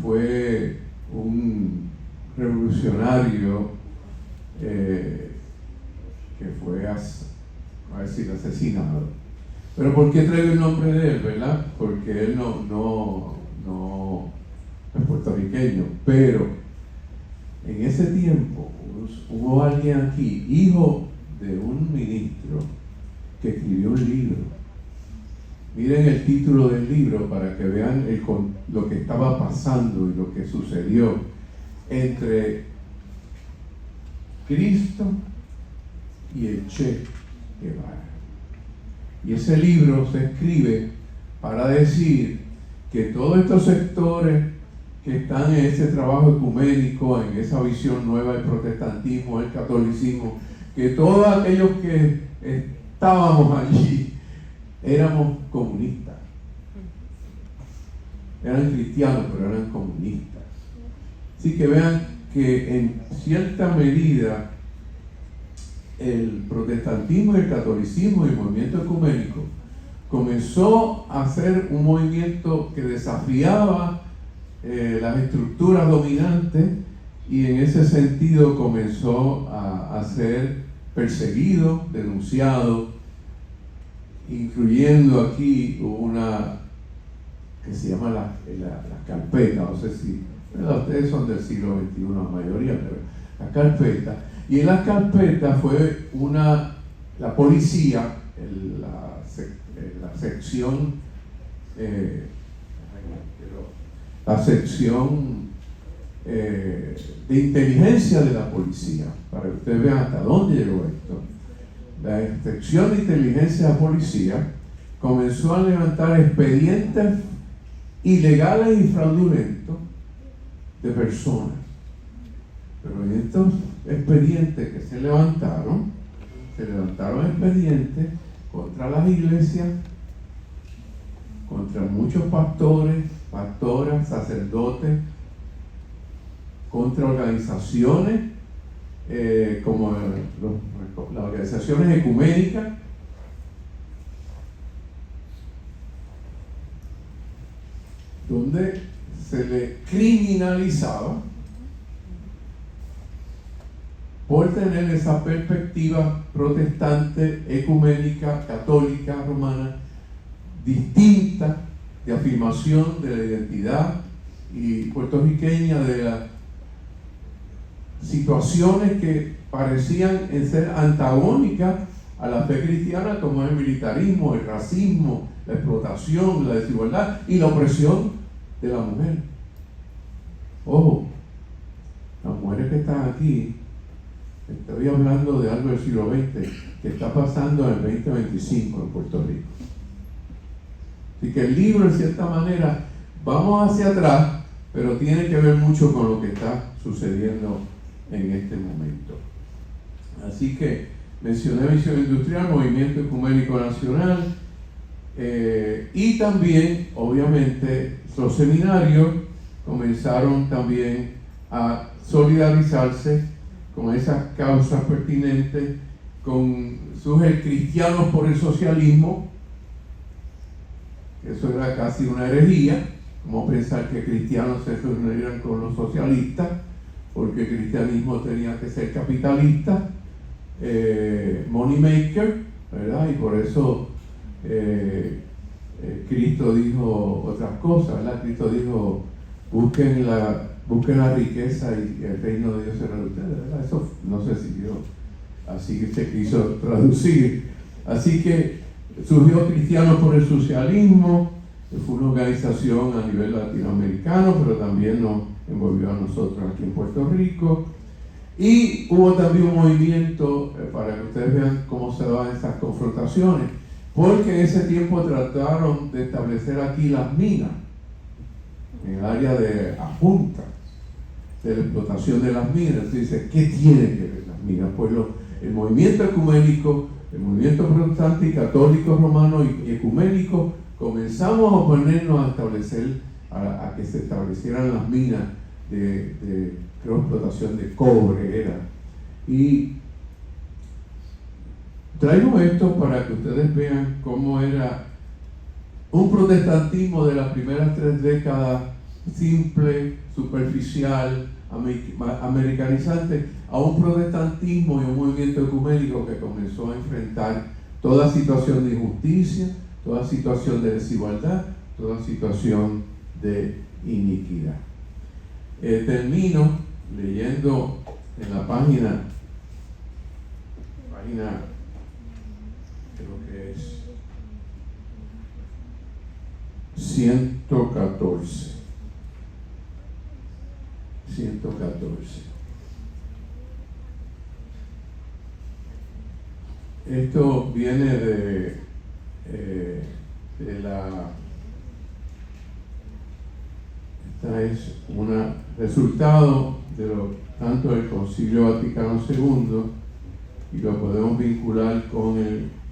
fue un revolucionario que fue asesinado. Pero ¿por qué traigo el nombre de él, verdad? Porque él no es puertorriqueño, pero en ese tiempo hubo alguien aquí, hijo de un ministro, que escribió un libro. Miren el título del libro para que vean lo que estaba pasando y lo que sucedió entre Cristo y el Che Guevara. Y ese libro se escribe para decir que todos estos sectores que están en ese trabajo ecuménico, en esa visión nueva del protestantismo, del catolicismo, que todos aquellos que estábamos allí éramos comunistas. Eran cristianos, pero eran comunistas. Así que vean que en cierta medida el protestantismo y el catolicismo y el movimiento ecuménico comenzó a ser un movimiento que desafiaba las estructuras dominantes y en ese sentido comenzó a ser perseguido, denunciado, incluyendo aquí una que se llama la carpeta, no sé si ustedes son del siglo XXI la mayoría, pero la carpeta. Y en la carpeta fue la policía, la sección de inteligencia de la policía, para que ustedes vean hasta dónde llegó esto. La sección de inteligencia de la policía comenzó a levantar expedientes ilegales y fraudulentos de personas. Pero en estos expedientes que se levantaron expedientes contra las iglesias, contra muchos pastores, pastoras, sacerdotes, contra organizaciones como las organizaciones ecuménicas, donde se le criminalizaba por tener esa perspectiva protestante, ecuménica, católica, romana, distinta, de afirmación de la identidad y puertorriqueña, de las situaciones que parecían ser antagónicas a la fe cristiana, como el militarismo, el racismo, la explotación, la desigualdad y la opresión de la mujer. Ojo, las mujeres que están aquí, estoy hablando de algo del siglo XX que está pasando en el 2025 en Puerto Rico. Así que el libro, en cierta manera, vamos hacia atrás, pero tiene que ver mucho con lo que está sucediendo en este momento. Así que mencioné Visión Industrial, Movimiento Ecuménico Nacional, y también, obviamente, los seminarios comenzaron también a solidarizarse con esas causas pertinentes, con sus cristianos por el socialismo. Eso era casi una herejía, como pensar que cristianos se reunieran con los socialistas, porque el cristianismo tenía que ser capitalista, money maker, ¿verdad? Y por eso Cristo dijo otras cosas, ¿verdad? Cristo dijo, busquen la riqueza y el reino de Dios será de ustedes, ¿verdad? Eso no sé si Dios así que se quiso traducir. Así que surgió Cristianos por el Socialismo, que fue una organización a nivel latinoamericano, pero también nos envolvió a nosotros aquí en Puerto Rico. Y hubo también un movimiento, para que ustedes vean cómo se daban esas confrontaciones, porque en ese tiempo trataron de establecer aquí las minas, en el área de adjunta, de la explotación de las minas. Dice, ¿qué tienen que ver las minas? Pues el movimiento ecuménico, el movimiento protestante y católico romano y ecuménico, comenzamos a oponernos a establecer, a que se establecieran las minas de creo, explotación de cobre era. Y traigo esto para que ustedes vean cómo era un protestantismo de las primeras 3 décadas, simple, superficial, americanizante, a un protestantismo y un movimiento ecuménico que comenzó a enfrentar toda situación de injusticia, toda situación de desigualdad, toda situación de iniquidad. Termino leyendo en la página creo que es 114. Esto viene de la... Esta es un resultado de tanto del Concilio Vaticano II, y lo podemos vincular con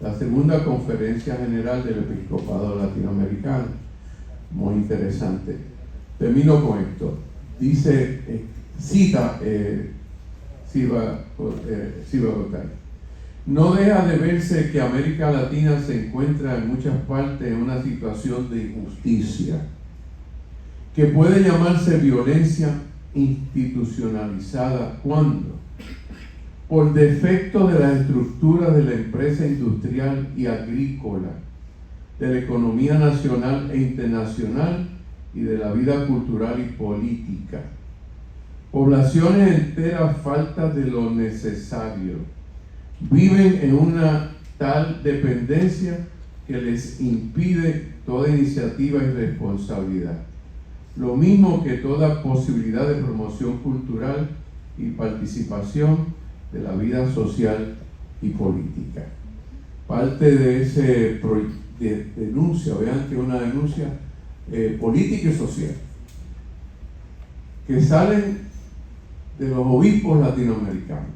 la segunda conferencia general del Episcopado Latinoamericano. Muy interesante. Termino con esto. Dice, cita Silva Gotay: no deja de verse que América Latina se encuentra en muchas partes en una situación de injusticia que puede llamarse violencia institucionalizada cuando, por defecto de las estructuras de la empresa industrial y agrícola, de la economía nacional e internacional y de la vida cultural y política, poblaciones enteras faltas de lo necesario, viven en una tal dependencia que les impide toda iniciativa y responsabilidad, lo mismo que toda posibilidad de promoción cultural y participación de la vida social y política. Parte de ese denuncia, vean que es una denuncia política y social, que salen de los obispos latinoamericanos,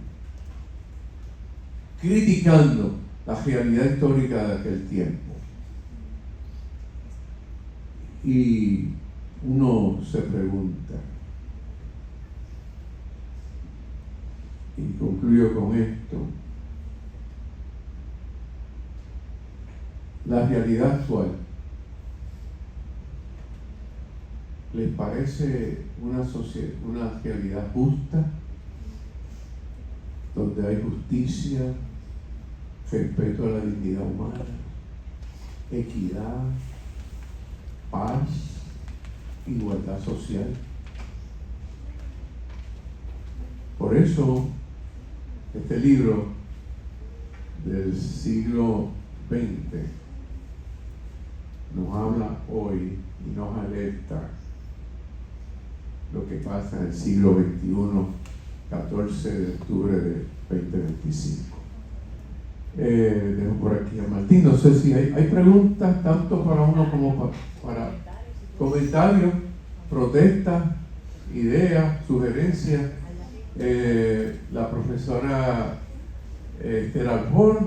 criticando la realidad histórica de aquel tiempo. Y uno se pregunta, y concluyo con esto: la realidad actual, ¿les parece una realidad justa, donde hay justicia, respeto a la dignidad humana, equidad, paz, igualdad social? Por eso este libro del siglo XX nos habla hoy y nos alerta lo que pasa en el siglo XXI, 14 de octubre de 2025. Dejo por aquí a Martín. No sé si hay preguntas tanto para uno como para comentarios, protestas, ideas, sugerencias. La profesora Esther Alford.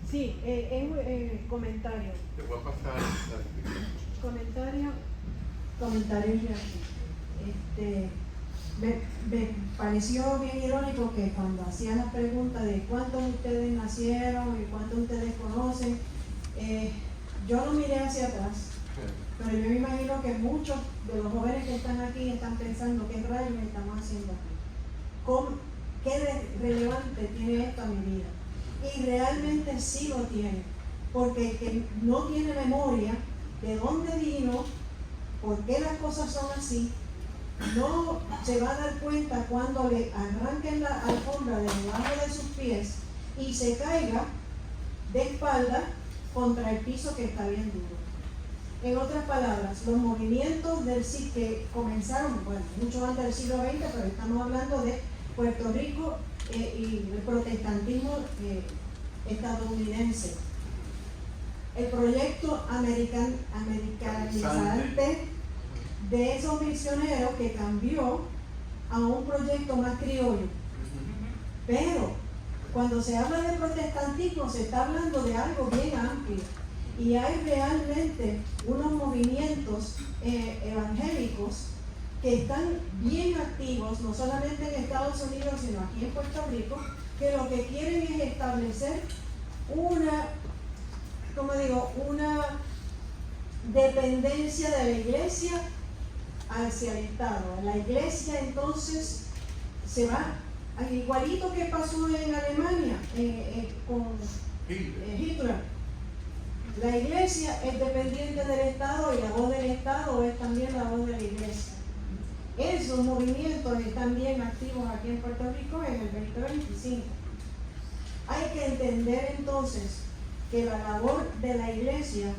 Sí, comentario. Te voy a pasar Comentarios de aquí. Me pareció bien irónico que cuando hacían la pregunta de cuántos de ustedes nacieron y cuántos de ustedes conocen, yo no miré hacia atrás, pero yo me imagino que muchos de los jóvenes que están aquí están pensando qué rayos estamos haciendo aquí, qué relevante tiene esto a mi vida. Y realmente sí lo tiene, porque el que no tiene memoria de dónde vino, por qué las cosas son así, no se va a dar cuenta cuando le arranquen la alfombra de debajo de sus pies y se caiga de espalda contra el piso que está bien duro. En otras palabras, los movimientos del siglo que comenzaron, bueno, mucho antes del siglo XX, pero estamos hablando de Puerto Rico y el protestantismo estadounidense. El proyecto americanizante de esos misioneros que cambió a un proyecto más criollo. Pero cuando se habla de protestantismo se está hablando de algo bien amplio y hay realmente unos movimientos evangélicos que están bien activos, no solamente en Estados Unidos sino aquí en Puerto Rico, que lo que quieren es establecer una dependencia de la iglesia hacia el Estado. La iglesia entonces se va, igualito que pasó en Alemania con Hitler. La iglesia es dependiente del Estado y la voz del Estado es también la voz de la iglesia. Esos movimientos están bien activos aquí en Puerto Rico en el 2025. Hay que entender entonces que la labor de la iglesia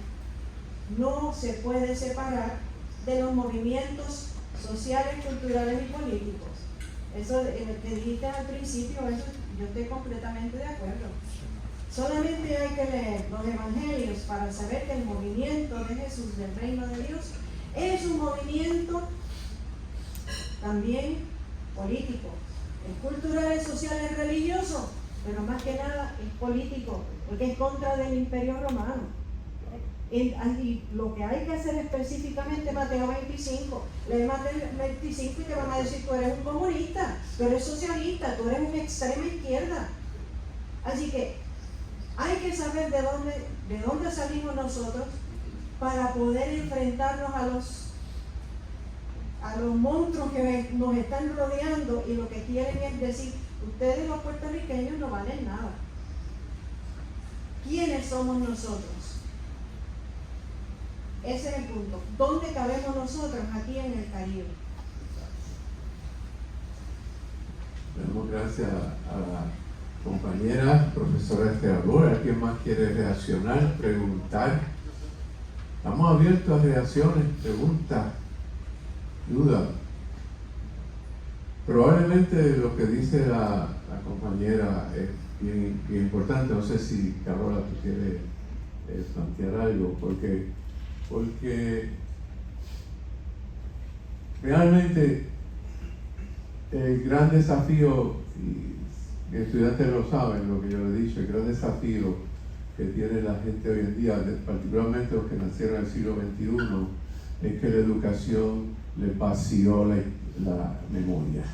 no se puede separar de los movimientos sociales, culturales y políticos. Eso que dijiste al principio, eso yo estoy completamente de acuerdo. Solamente hay que leer los evangelios para saber que el movimiento de Jesús del reino de Dios es un movimiento también político. Es cultural, es social, es religioso, pero más que nada es político, porque es contra del Imperio Romano. Y lo que hay que hacer específicamente, Mateo 25, lee Mateo 25 y te van a decir: tú eres un comunista, tú eres socialista, tú eres una extrema izquierda. Así que hay que saber de dónde salimos nosotros para poder enfrentarnos a los monstruos que nos están rodeando, y lo que quieren es decir: ustedes los puertorriqueños no valen nada. ¿Quiénes somos nosotros? Ese es el punto. ¿Dónde cabemos nosotros aquí en el Caribe? Damos gracias a la compañera profesora Estela Flores. ¿Alguien más quiere reaccionar, preguntar? Estamos abiertos a reacciones, preguntas, dudas. Probablemente lo que dice la compañera es bien importante. No sé si, Carola, tú quieres plantear algo, porque realmente el gran desafío, y estudiantes lo saben, lo que yo les he dicho, el gran desafío que tiene la gente hoy en día, particularmente los que nacieron en el siglo XXI, es que la educación les vació la memoria.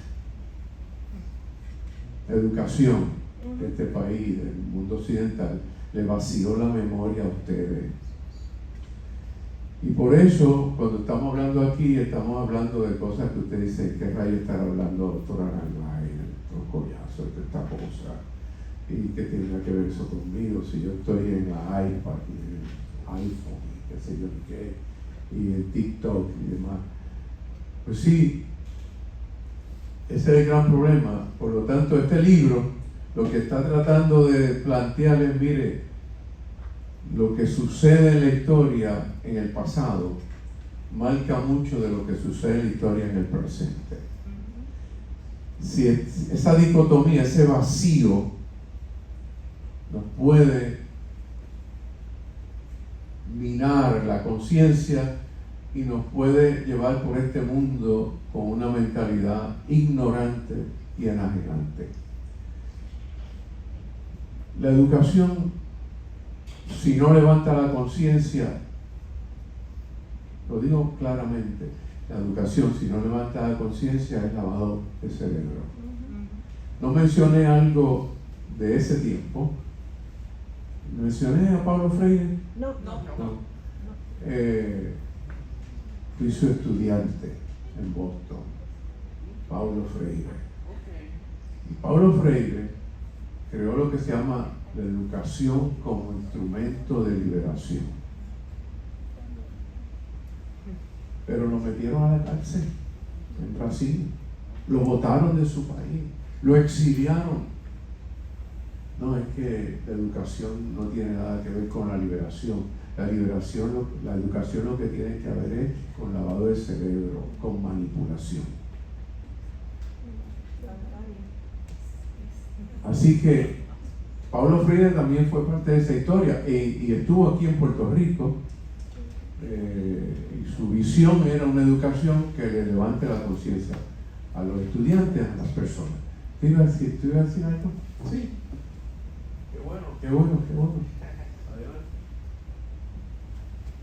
La educación de este país, del mundo occidental, le vació la memoria a ustedes. Y por eso, cuando estamos hablando aquí, estamos hablando de cosas que usted dice: ¿qué rayo estará hablando doctor Arangay, el doctor Collazo, de esta cosa? ¿Y qué tiene que ver eso conmigo? Si yo estoy en la iPad y en el iPhone, y qué sé yo qué, y en TikTok y demás. Pues sí, ese es el gran problema. Por lo tanto, este libro lo que está tratando de plantear es: mire, lo que sucede en la historia en el pasado marca mucho de lo que sucede en la historia en el presente. Si esa dicotomía, ese vacío, nos puede minar la conciencia y nos puede llevar por este mundo con una mentalidad ignorante y enajenante. La educación, si no levanta la conciencia, lo digo claramente, la educación, si no levanta la conciencia, es lavado de cerebro. No mencioné algo de ese tiempo. ¿Mencioné a Pablo Freire? No. Fui su estudiante en Boston, Pablo Freire. Y Pablo Freire creó lo que se llama la educación como instrumento de liberación. Pero lo metieron a la cárcel en Brasil, lo botaron de su país, lo exiliaron. No, es que la educación no tiene nada que ver con la liberación. La educación lo que tiene que ver es con lavado de cerebro, con manipulación. Así que Pablo Freire también fue parte de esa historia y estuvo aquí en Puerto Rico. Y su visión era una educación que le levante la conciencia a los estudiantes, a las personas. ¿Te iba a decir algo? Sí. Qué bueno. Adelante.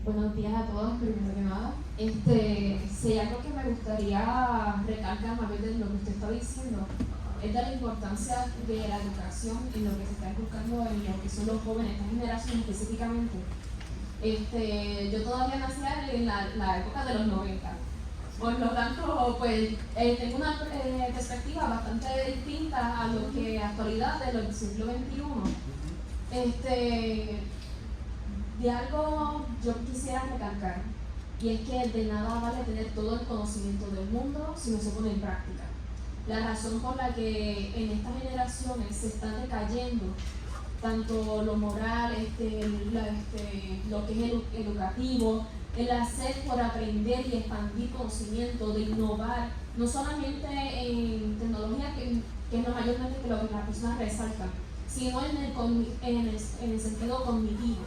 Buenos días a todos, primero que nada. Sí, algo que me gustaría recalcar a ver de lo que usted está diciendo es de la importancia de la educación en lo que se está inculcando en lo que son los jóvenes, esta generación específicamente. Yo todavía nací en la época de los 90. Por lo tanto, pues tengo una perspectiva bastante distinta a lo que actualidad del siglo XXI. De algo yo quisiera recalcar, y es que de nada vale tener todo el conocimiento del mundo si no se pone en práctica. La razón por la que en estas generaciones se está decayendo tanto lo moral, lo que es educativo, el hacer por aprender y expandir conocimiento, de innovar, no solamente en tecnología, que es lo mayormente que lo que las personas resaltan, sino en el sentido cognitivo,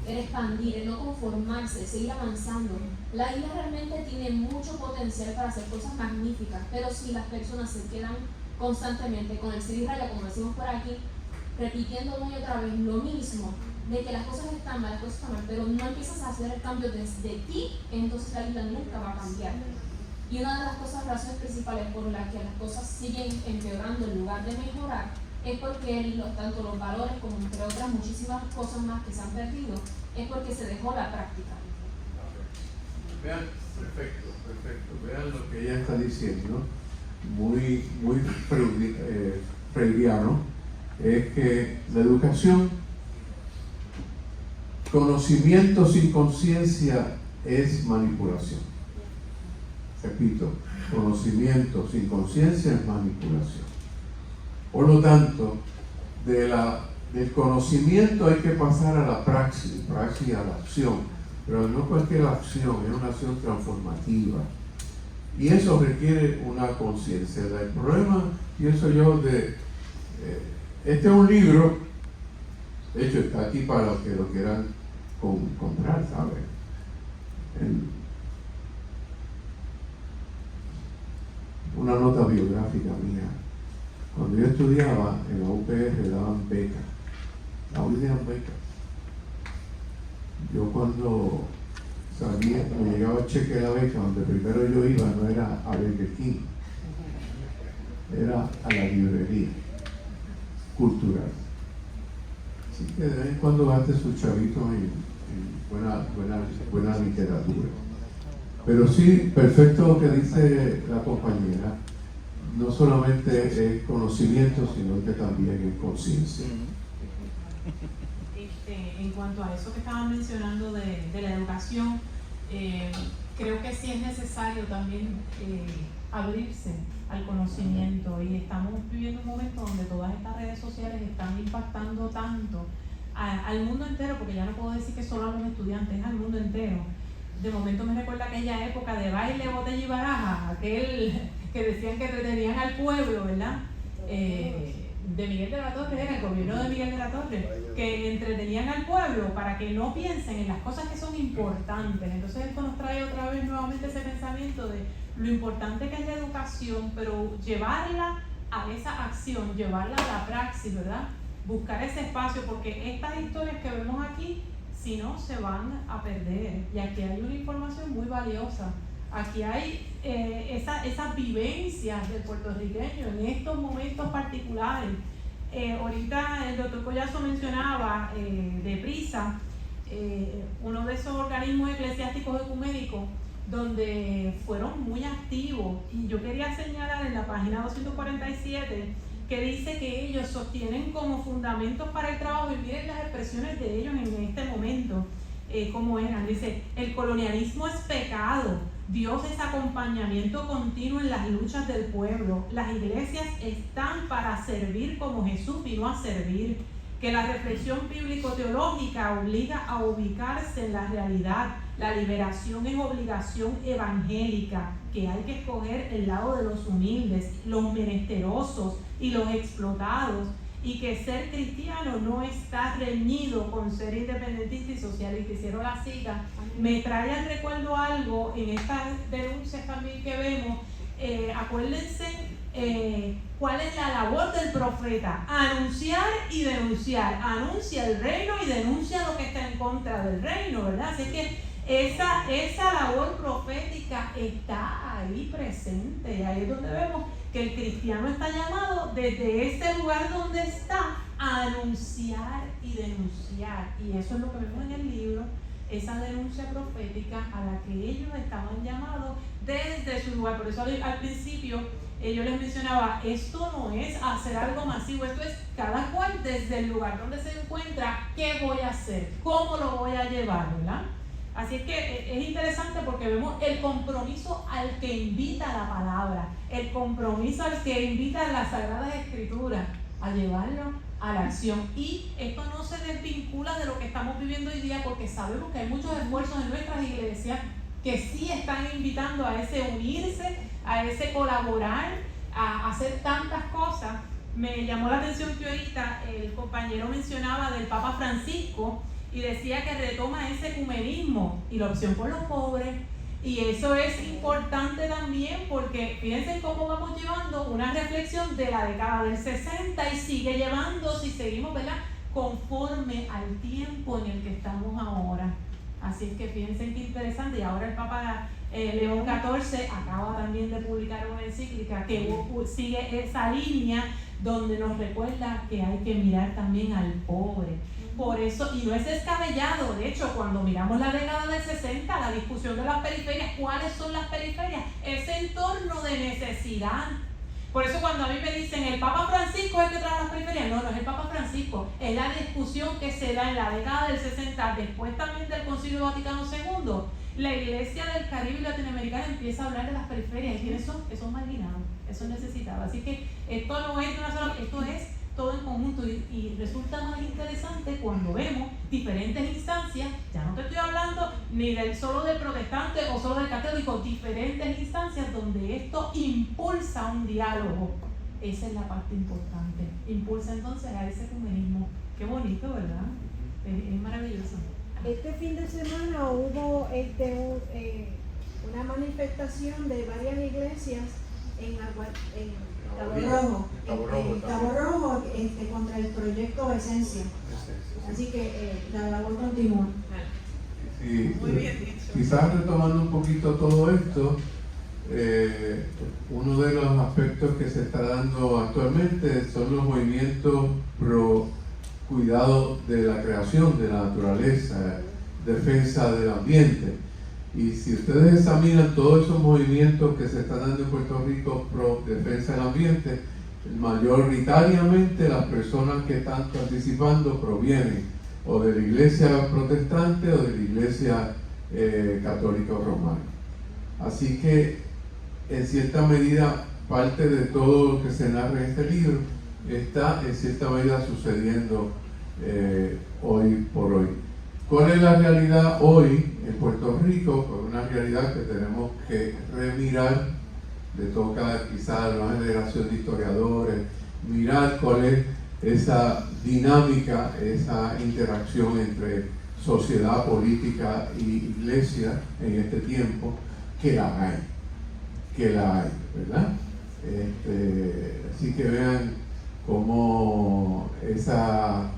el expandir, el no conformarse, seguir avanzando. La isla realmente tiene mucho potencial para hacer cosas magníficas, pero si las personas se quedan constantemente con el cirio y raya, como decimos por aquí, repitiendo una y otra vez lo mismo, de que las cosas están mal, pero no empiezas a hacer el cambio desde ti, entonces la isla nunca va a cambiar. Y una de las razones principales por las que las cosas siguen empeorando en lugar de mejorar es porque tanto los valores como entre otras muchísimas cosas más que se han perdido, es porque se dejó la práctica. Vean, perfecto. Vean lo que ella está diciendo, muy freudiano, es que la educación, conocimiento sin conciencia es manipulación. Repito, conocimiento sin conciencia es manipulación. Por lo tanto, del conocimiento hay que pasar a la praxis a la acción, pero no cualquier acción, es una acción transformativa. Y eso requiere una conciencia. El problema, pienso yo, este es un libro, de hecho está aquí para los que lo quieran comprar, ¿sabes? Una nota biográfica mía. Cuando yo estudiaba en la UPR daban becas. Aún daban becas. Yo cuando salía, me llegaba el cheque de la beca, donde primero yo iba no era a Burger King, era a la librería cultural. Así que de vez en cuando gaste sus chavitos en buena literatura. Pero sí, perfecto lo que dice la compañera. No solamente es conocimiento, sino que también es conciencia. En cuanto a eso que estaban mencionando de la educación, creo que sí es necesario también abrirse al conocimiento, y estamos viviendo un momento donde todas estas redes sociales están impactando tanto al mundo entero, porque ya no puedo decir que solo a los estudiantes, es al mundo entero. De momento me recuerda aquella época de baile, botella y baraja, aquel que decían que retenían al pueblo, ¿verdad? De Miguel de la Torre, era el gobierno de Miguel de la Torre, que entretenían al pueblo para que no piensen en las cosas que son importantes. Entonces esto nos trae otra vez nuevamente ese pensamiento de lo importante que es la educación, pero llevarla a esa acción, llevarla a la praxis, ¿verdad? Buscar ese espacio, porque estas historias que vemos aquí, si no, se van a perder. Y aquí hay una información muy valiosa. Aquí hay esas vivencias del puertorriqueño en estos momentos particulares. Ahorita el doctor Collazo mencionaba de PRISA, uno de esos organismos eclesiásticos ecuménicos donde fueron muy activos. Y yo quería señalar en la página 247 que dice que ellos sostienen como fundamentos para el trabajo, y miren las expresiones de ellos en este momento, cómo eran. Dice: el colonialismo es pecado, Dios es acompañamiento continuo en las luchas del pueblo, las iglesias están para servir como Jesús vino a servir, que la reflexión bíblico-teológica obliga a ubicarse en la realidad, la liberación es obligación evangélica, que hay que escoger el lado de los humildes, los menesterosos y los explotados, y que ser cristiano no está reñido con ser independentista y socialista. Y cierro la cita. Me trae al recuerdo algo en estas denuncias también que vemos. Acuérdense cuál es la labor del profeta: anunciar y denunciar. Anuncia el reino y denuncia lo que está en contra del reino, ¿verdad? Así que esa labor profética está ahí presente, y ahí es donde vemos que el cristiano está llamado desde ese lugar donde está a anunciar y denunciar, y eso es lo que vemos en el libro, esa denuncia profética a la que ellos estaban llamados desde su lugar. Por eso al principio yo les mencionaba, esto no es hacer algo masivo, esto es cada cual desde el lugar donde se encuentra, ¿qué voy a hacer? ¿Cómo lo voy a llevar? ¿Verdad? Así es que es interesante porque vemos el compromiso al que invita la palabra, el compromiso al que invita las Sagradas Escrituras a llevarlo a la acción. Y esto no se desvincula de lo que estamos viviendo hoy día, porque sabemos que hay muchos esfuerzos en nuestras iglesias que sí están invitando a ese unirse, a ese colaborar, a hacer tantas cosas. Me llamó la atención que ahorita el compañero mencionaba del Papa Francisco, y decía que retoma ese ecumenismo y la opción por los pobres, y eso es importante también porque fíjense cómo vamos llevando una reflexión de la década del 60 y sigue llevando, si seguimos, ¿verdad?, conforme al tiempo en el que estamos ahora. Así es que fíjense qué interesante. Y ahora el Papa León XIV acaba también de publicar una encíclica que sigue esa línea, donde nos recuerda que hay que mirar también al pobre. Por eso, y no es descabellado, de hecho, cuando miramos la década del 60, la discusión de las periferias, ¿cuáles son las periferias? Ese entorno de necesidad. Por eso cuando a mí me dicen, ¿el Papa Francisco es el que trae las periferias? No, no es el Papa Francisco, es la discusión que se da en la década del 60, después también del Concilio Vaticano II. La Iglesia del Caribe y Latinoamericana empieza a hablar de las periferias, y quiénes son, que son marginados, esos necesitados. Así que esto no es una sola, esto es todo en conjunto, y resulta más interesante cuando vemos diferentes instancias. Ya no te estoy hablando ni solo del protestante o solo del católico, diferentes instancias donde esto impulsa un diálogo. Esa es la parte importante, impulsa entonces a ese ecumenismo. Qué bonito, ¿verdad? Es maravilloso. Este fin de semana hubo una manifestación de varias iglesias en Cabo Rojo contra el proyecto Esencia. Así que la labor continúa. Sí, Muy bien dicho. Quizás retomando un poquito todo esto, uno de los aspectos que se está dando actualmente son los movimientos pro cuidado de la creación, de la naturaleza, defensa del ambiente. Y si ustedes examinan todos esos movimientos que se están dando en Puerto Rico pro defensa del ambiente, mayoritariamente las personas que están participando provienen o de la iglesia protestante o de la iglesia católica o romana. Así que en cierta medida parte de todo lo que se narra en este libro está en cierta medida sucediendo hoy por hoy. ¿Cuál es la realidad hoy en Puerto Rico? Pues una realidad que tenemos que remirar. Le toca quizás a la generación de historiadores mirar cuál es esa dinámica, esa interacción entre sociedad, política y iglesia en este tiempo, que la hay, ¿verdad? Así que vean cómo esa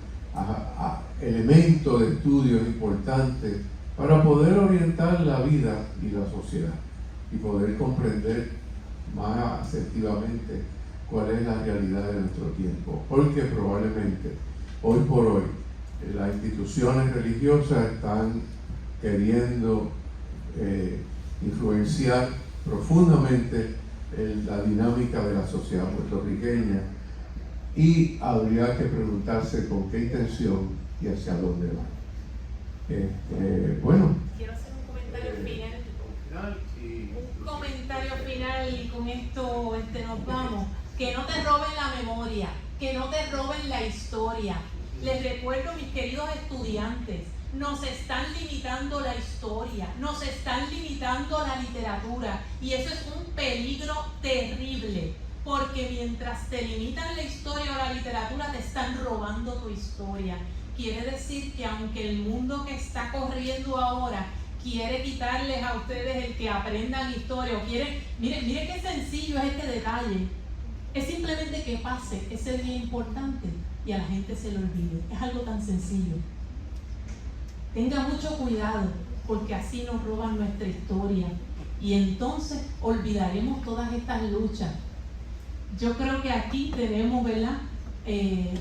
elemento de estudio es importante para poder orientar la vida y la sociedad y poder comprender más asertivamente cuál es la realidad de nuestro tiempo, porque probablemente hoy por hoy las instituciones religiosas están queriendo influenciar profundamente la dinámica de la sociedad puertorriqueña, y habría que preguntarse con qué intención y hacia dónde va. Bueno. Quiero hacer un comentario final. Un comentario final, y con esto nos vamos. Que no te roben la memoria, que no te roben la historia. Les recuerdo, mis queridos estudiantes, nos están limitando la historia, nos están limitando la literatura, y eso es un peligro terrible, porque mientras te limitan la historia o la literatura, te están robando tu historia. Quiere decir que aunque el mundo que está corriendo ahora quiere quitarles a ustedes el que aprendan historia, o quiere, mire qué sencillo es este detalle, es simplemente que pase ese día importante y a la gente se lo olvide. Es algo tan sencillo. Tenga mucho cuidado, porque así nos roban nuestra historia y entonces olvidaremos todas estas luchas. Yo creo que aquí tenemos, ¿verdad?,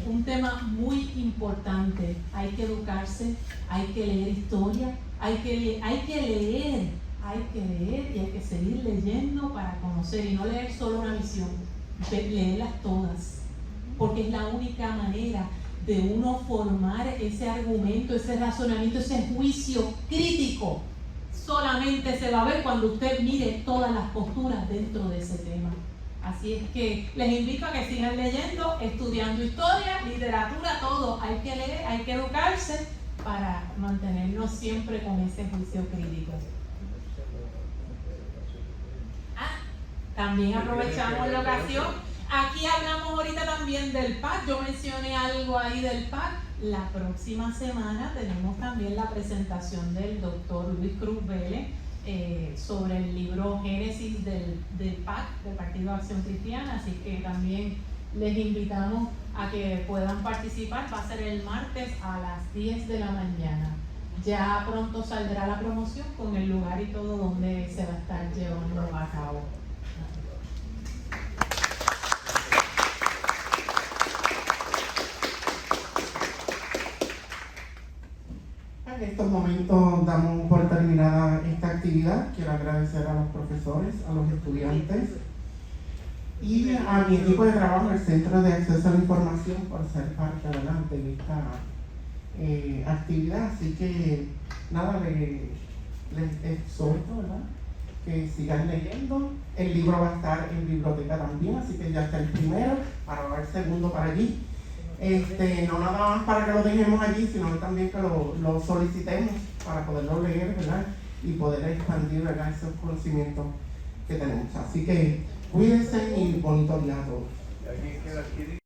un tema muy importante. Hay que educarse, hay que leer historia, hay que leer y hay que seguir leyendo para conocer, y no leer solo una visión, leerlas todas, porque es la única manera de uno formar ese argumento, ese razonamiento, ese juicio crítico. Solamente se va a ver cuando usted mire todas las posturas dentro de ese tema. Así es que les invito a que sigan leyendo, estudiando historia, literatura, todo. Hay que leer, hay que educarse para mantenernos siempre con ese juicio crítico. También aprovechamos la ocasión. Aquí hablamos ahorita también del PAC. Yo mencioné algo ahí del PAC. La próxima semana tenemos también la presentación del doctor Luis Cruz Vélez sobre el libro Génesis del PAC, del Partido de Acción Cristiana. Así que también les invitamos a que puedan participar. Va a ser el martes a las 10 de la mañana. Ya pronto saldrá la promoción con el lugar y todo donde se va a estar llevando a cabo. En estos momentos damos por terminada esta actividad. Quiero agradecer a los profesores, a los estudiantes y a mi equipo de trabajo, el Centro de Acceso a la Información, por ser parte adelante de esta actividad. Así que nada, les exhorto, ¿verdad?, que sigan leyendo. El libro va a estar en biblioteca también, así que ya está el primero, para ver el segundo para allí. No nada más para que lo dejemos allí, sino también que lo solicitemos para poderlo leer, ¿verdad?, y poder expandir, ¿verdad?, esos conocimientos que tenemos. Así que cuídense y bonito día a todos.